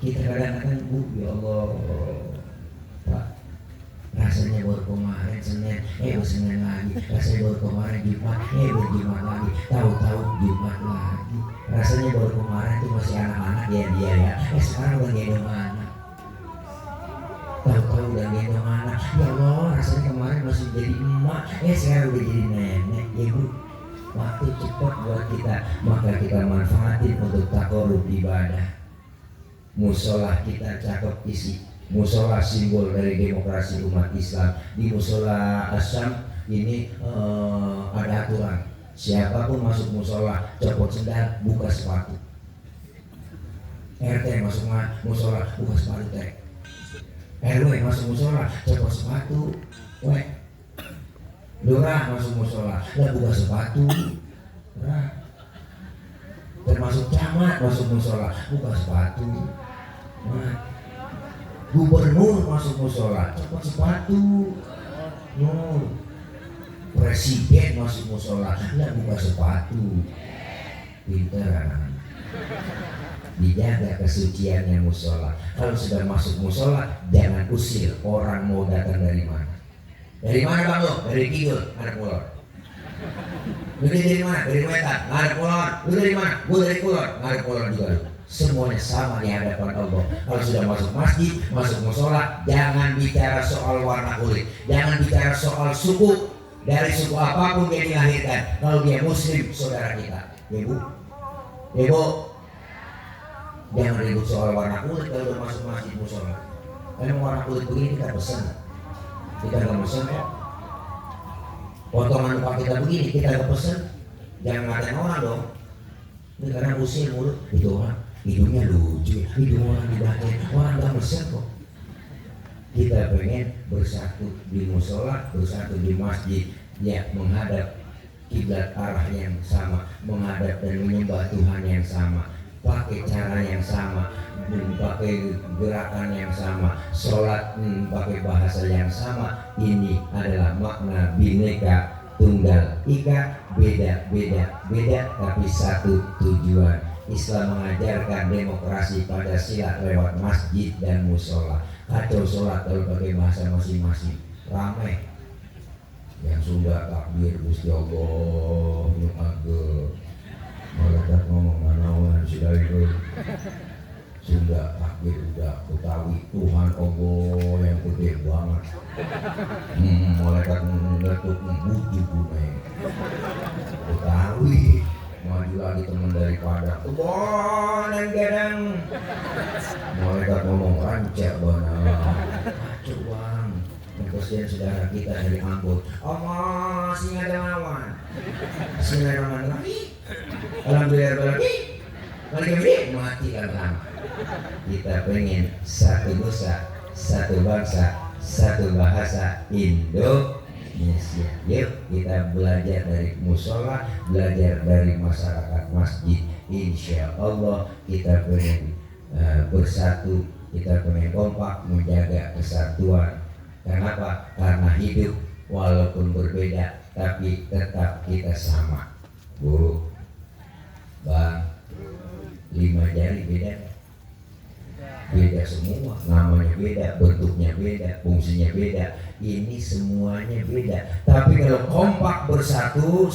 S1: Kita kadang-kadang ya Allah Pak, rasanya baru kemarin Senin, Senin lagi. Rasanya baru kemarin Jumat, Jumat lagi. Tahu-tahu Jumat lagi. Rasanya baru kemarin tuh masih anak-anak dia ya. Sekarang udah gendong anak. Tahu-tahu udah gendong anak. Ya Allah, rasanya kemarin masih jadi emak, sekarang udah jadi nenek. Ya Bu, waktu cepat buat kita. Maka kita manfaatin untuk takarub ibadah. Musola kita cakep isi. Musola simbol dari demokrasi umat Islam. Di musola Asyam ini ada aturan. Siapapun masuk musola, copot sendal, buka sepatu. RT masuk musola, buka sepatu teh. RW masuk musola, copot sepatu. Lurah masuk musola, lah buka sepatu. Termasuk camat masuk musola, buka sepatu. Gubernur masuk musola, copot sepatu. Presiden masuk musola, nggak buka sepatu. Pinter anak. Dijaga kesuciannya musola. Kalau sudah masuk musola, jangan usir. Orang mau datang dari mana? Dari mana bang lo? Dari Kidul, ada Kulon. Lu dari mana? Dari Wetan, ada Kulon. Lu dari mana? Gue dari Kulon, ada Kulon juga lu. Semuanya sama di hadapan Allah. Kalau sudah masuk masjid, masuk musola, jangan bicara soal warna kulit, jangan bicara soal suku. Dari suku apapun dia dilahirkan, kalau dia muslim, saudara kita. Ya Bu, ya Bu, jangan ribut soal warna kulit kalau udah masuk masjid musola. Emang warna kulit begini kita pesen, kita nggak pesen kok. Potongan muka kita begini kita nggak pesen. Jangan ngatain orang dong. Ini karena usil mulut itu orang, hidungnya lucu, hidung orang dibacain, orang nggak pesen kok. Kita pengen bersatu di musola, bersatu di masjid, ya menghadap kiblat arah yang sama, menghadap dan menyembah Tuhan yang sama, pakai cara yang sama, pakai gerakan yang sama, sholat pakai bahasa yang sama. Ini adalah makna Bhinneka Tunggal Ika, beda tapi satu tujuan. Islam mengajarkan demokrasi Pancasila lewat masjid dan musola. Kacau sholat kalau pakai bahasa masing-masing, ramai. Yang Sunda takbir Gusti Allah nu agel, malaikat ngomong manawan sudah itu. Sunda takbir udah Betawi Tuhan Allah yang gede banget. Malaikat ngeletuk buju bunyi. Betawi maju lagi teman dari Padang. Wah, dan gadang. Malaikat ngomong rancak benar. Kacau bang. Kasihan saudara kita dari Ambon. Allah singa lawan. Bismillahirrahmanirrahim. Alhamdulillah. Balik mati lama. Kita pengen satu nusa, satu bangsa, satu bahasa Indonesia. Yuk kita belajar dari musola, belajar dari masyarakat masjid. Insya Allah kita pengen bersatu, kita pengen kompak menjaga kesatuan. Kenapa? Karena hidup walaupun berbeda tapi tetap kita sama. Guru, bang, 5 jari beda semua, namanya beda, bentuknya beda, fungsinya beda, ini semuanya beda. Tapi kalau kompak bersatu,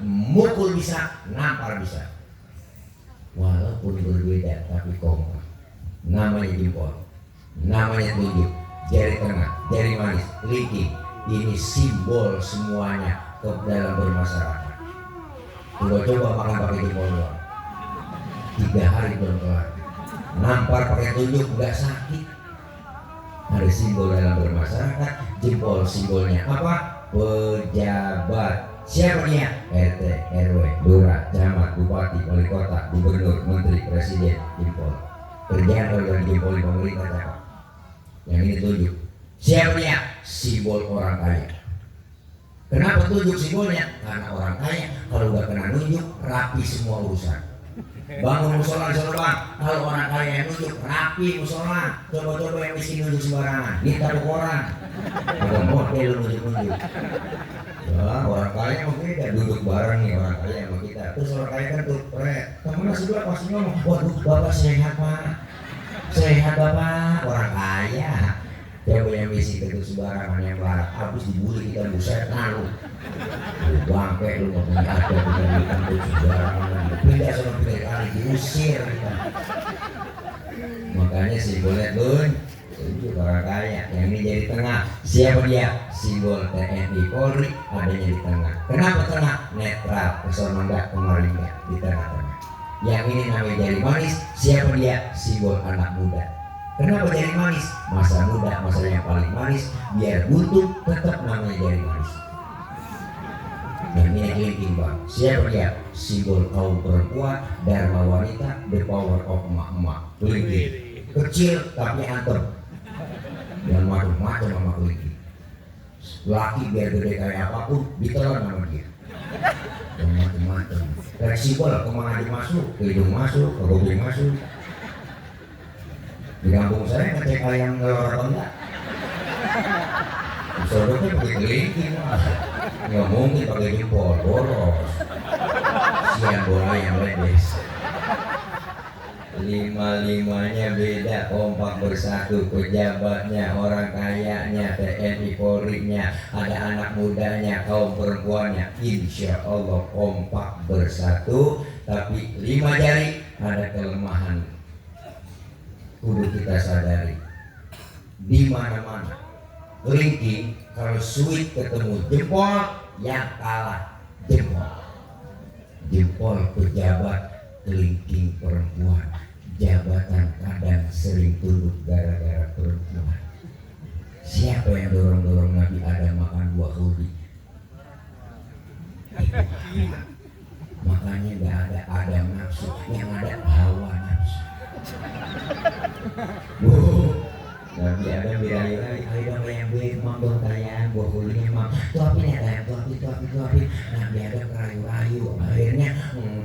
S1: mukul bisa, nampar bisa. Walaupun berbeda tapi kompak. Namanya jempol, namanya tunjuk, jari tengah, jari manis, kelingking. Ini simbol semuanya ke dalam bermasyarakat. Coba makan pakai jempol doang, 3 hari belum kelar. Nampar pakai tunjuk nggak sakit. Ada simbol dalam bermasyarakat. Jempol simbolnya apa? Pejabat. Siapa dia? RT, RW, lurah, camat, bupati, wali kota, gubernur, menteri, presiden. Jempol. Kerjaan kalau dari jempol di pemerintah cakap. Yang ini tunjuk. Siapa dia? Simbol orang kaya. Kenapa tunjuk simbolnya? Karena orang kaya kalau udah kena nunjuk rapi semua urusan. Bangun musola di sana bang, kalau orang kaya yang nunjuk rapi musola. Coba-coba yang miskin nunjuk sembarangan, kita koran. Ada model nunjuk-nunjuk. Ya, orang kaya mah beda, duduk bareng nih orang kaya sama kita. Terus orang kaya kan tuh temen sebelah pasti ngomong, waduh bapak sehat pak, sehat bapak, orang kaya. Coba yang misi kedua sembarangan yang barat, habis dibully kita buset lalu. Bangke lu nggak punya ada punya di sembarangan, pindah sama pindah kali diusir kita. Makanya simbolnya tuh itu orang kaya, yang ini jadi tengah. Siapa dia? Simbol TNI Polri adanya di tengah. Kenapa tengah? Netral, kesana enggak, kemari enggak, di tengah-tengah. Yang ini namanya jari manis. Siapa dia? Simbol anak muda. Kenapa jari manis? Masa muda, masa yang paling manis. Biar buntu tetap namanya jari manis. Yang ini kelingking bang. Siapa dia? Simbol kaum perempuan, dharma wanita, the power of emak-emak. Kelingking kecil tapi antem. Dan macam-macam sama kelingking. Laki biar gede kayak apapun ditelan sama dia. Dan macam-macam. Fleksibel, kemana aja masuk, ke hidung masuk, ke kuping masuk. Di kampung saya ngecek ayam ngelor apa enggak. Sodoknya pakai kelingking mas, nggak mungkin pakai jempol, boros. Siang bola yang ledes. 5-5-nya beda, kompak bersatu. Pejabatnya, orang kayanya, TNI Polri-nya, ada anak mudanya, kaum perempuannya. Insya Allah kompak bersatu. Tapi 5 jari ada kelemahan. Kudu kita sadari di mana-mana. Kelingking kalau suit ketemu jempol yang kalah jempol. Jempol pejabat, kelingking perempuan. Jabatan kadang sering tunduk gara-gara perempuan. Siapa yang dorong-dorong Nabi Adam makan buah hudi? Makanya gak ada Adam nafsu, yang ada Hawa nafsu. Nabi Adam birahi-rahi, ayo dong yang beli dong kalian, buah kulinya mam. Tuapin ya tayang, tuapin. Nabi Adam rayu-rayu, akhirnya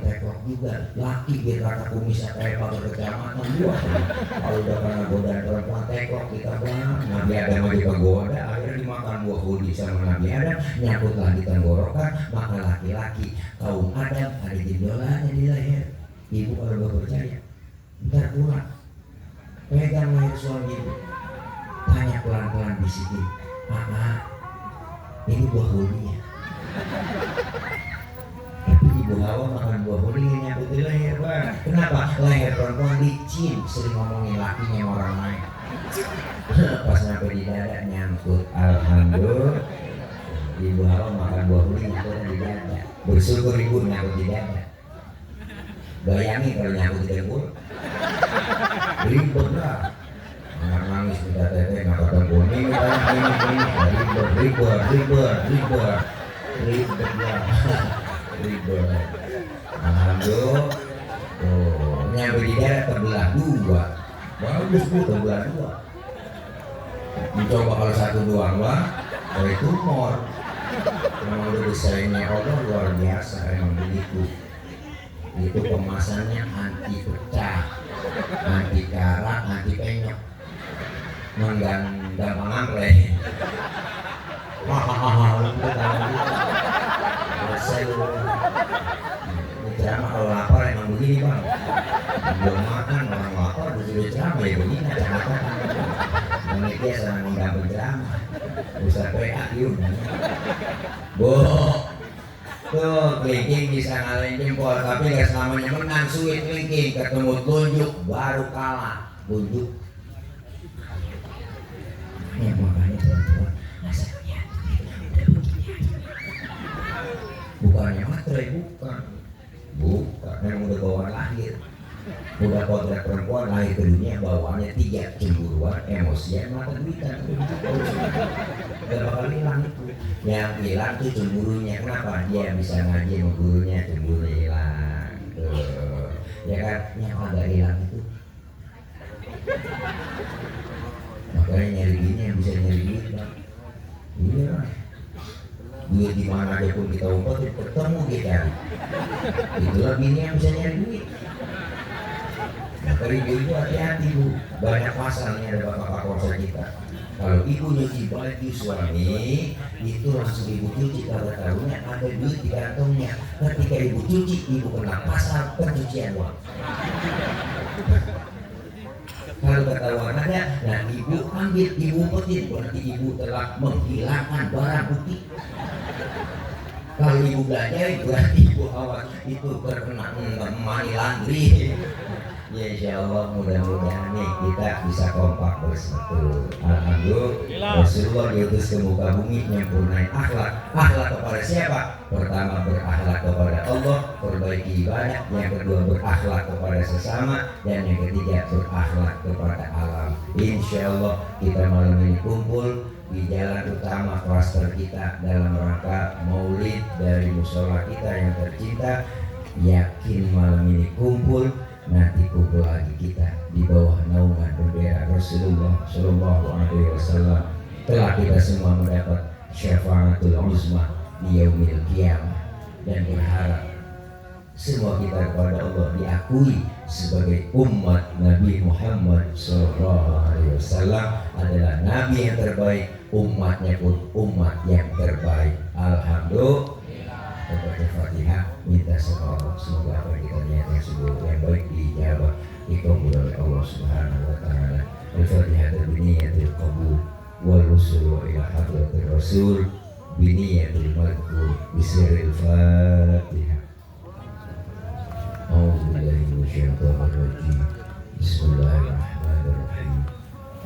S1: tekok juga. Laki biar kata kumisnya kayak pakai kecamatan gua. Kalau udah kena godaan perempuan tekok kita bang. Nabi Adam aja kegoda, akhirnya dimakan buah kuli sama Nabi Adam. Nyangkutlah di tenggorokan, maka laki-laki kaum Adam ada jendolannya di leher. Ibu kalau nggak percaya, ntar pulang pegang leher suami ibu, tanya pelan-pelan bisikin, ini buah holinya. Tapi ibu Hawa makan buah holinya nyambut di leher bang. Kenapa? Leher perempuan licin, sering ngomongin lakinya sama orang lain. Pas sampai di dada nyangkut, alhamdulillah. Ibu Hawa makan buah holi nyangkut di dada. Bersyukur ibu nyangkut di dada. Bayangin kalau nyangkut di dengkul, ribet lah. Anak nangis minta teteh, nggak ketemu ini, ribet lah, ribet. Alhamdulillah, nyampe di daerah terbelah dua, bagus bu terbelah dua. Mencoba kalau satu doang lah, dari tumor. Memang udah desainnya Allah luar biasa, emang begitu. Itu kemasannya anti pecah, anti karat, anti penyok, gampang ampleh. Ceramah kalau lapar emang begini bang, belum makan orang lapar disuruh ceramah ya begini ceramah. Menikah sama menggambar ceramah, Ustaz PA yuk. Tuh kelingking bisa ngalahin jempol, tapi gak selamanya menang. Sulit kelingking, ketemu tunjuk baru kalah. Tunjuk ya makanya teman-teman asalnya udah begini aja. Bukannya matre, bukan memang udah bawaan lahir. Udah kodrat perempuan lahir ke dunia bawaannya 3, cemburuan, emosian, mata duitan. Gak bakal hilang itu. Yang hilang tuh cemburunya. Kenapa? Dia bisa ngaji sama gurunya, cemburunya hilang. Ya kan? Yang agak hilang itu. Makanya nyari gini yang bisa nyari duit bang. Iya lah. Duit dimana aja pun kita umpetin, ketemu dia cari. Itulah bini yang bisa nyari duit. Maka ibu hati-hati bu, banyak pasalnya ada bapak korsa kita. Kalau ibu nyuci baju suami, itu langsung ibu cuci, kalau tahunya ada duit di kantongnya. Ketika ibu cuci, ibu kena pasal pencucian uang. Kalau ketahuan ada, nah ibu ambil, ibu umpetin, berarti ibu telah menghilangkan barang bukti. Kalau ibu belajar, berarti ibu awas itu terkena money laundry. Ya insya Allah mudah-mudahan nih kita bisa kompak bersatu. Alhamdulillah Rasulullah diutus ke muka bumi menyempurnakan akhlak. Akhlak kepada siapa? Pertama berakhlak kepada Allah, perbaiki ibadah. Yang kedua berakhlak kepada sesama, dan yang ketiga berakhlak kepada alam. Insya Allah kita malam ini kumpul di jalan utama klaster kita dalam rangka maulid dari musola kita yang tercinta. Yakin malam ini kumpul, nanti kumpul lagi kita di bawah naungan bendera Rasulullah Shallallahu Alaihi Wasallam. Telah kita semua mendapat syafaatul uzma di yaumil qiyamah, dan berharap semua kita kepada Allah diakui sebagai umat Nabi Muhammad Shallallahu Alaihi Wasallam adalah Nabi yang terbaik, umatnya pun umat yang terbaik. Alhamdulillah. Membaca Fatihah, minta sama Allah semoga apa yang kita niat yang baik dijawab, dikabul oleh Allah Subhanahu wa taala. Al-Fatihah biniyatil qabul wal wusul ila hadratir Rasul biniyatil maqbul bisiril Fatihah. A'udzu billahi minasyaitonir rajim. Bismillahirrahmanirrahim.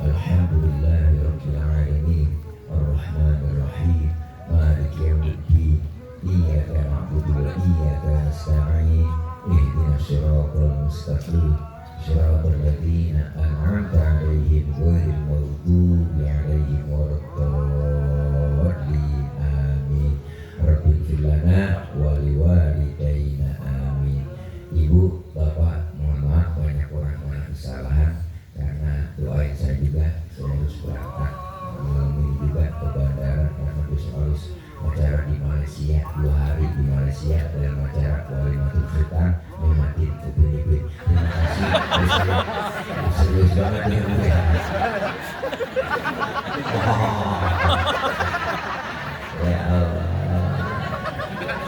S1: Alhamdulillahirabbil alamin. Arrahmanir rahim. Maliki yaumiddin. Iyyaka na'budu wa iyyaka nasta'in. Ihdinas siratal mustaqim. Siratal ladzina an'amta 'alaihim ghairil maghdubi 'alaihim waladdallin. Amin. Rabbighfir lana wa liwalidayna. Amin. Ibu, bapak, mohon maaf banyak orang kesalahan karena doain saya juga, saya harus berangkat malam juga ke bandara karena harus acara di Malaysia 2 hari di Malaysia dalam acara Walimatul Sultan nikmatin Upin-Ipin. Terima kasih. Serius banget ya Bu ya. Ya Allah.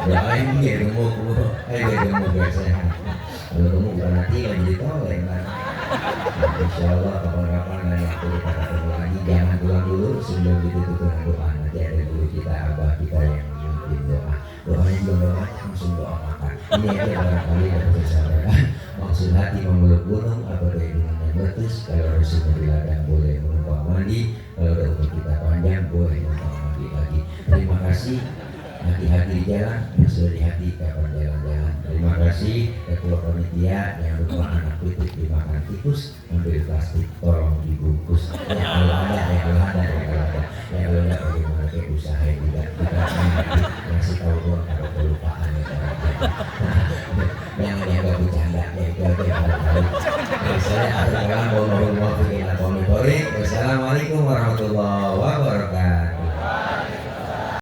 S1: Doain dia gemuk biasanya. kalau kamu bukan nanti kan jadi toleng kan. Nah, insya Allah kapan-kapan dan waktu kita ketemu lagi jangan pulang dulu sebelum ditutup dengan doa. Nanti ada guru kita abah kita yang memimpin doanya juga doa langsung doa makan. Ini aja barangkali dapat saya sampaikan. Maksud hati memeluk gunung apa daya gunung yang meletus. Kalau resiko di ladang boleh menumpang mandi. Kalau ada umur kita panjang boleh menumpang mandi lagi. Terima kasih. Hati-hati di jalan, sudah di hati kapan jalan-jalan. Terima kasih ketua panitia yang lupa anak kritik dimakan tikus, ambil plastik tolong dibungkus. Ya kalau ada, ya kalau ada, ya kalau ada, ya kalau ada bagaimana kayak usaha juga kita ngasih tahu doang kalau kelupaan ya.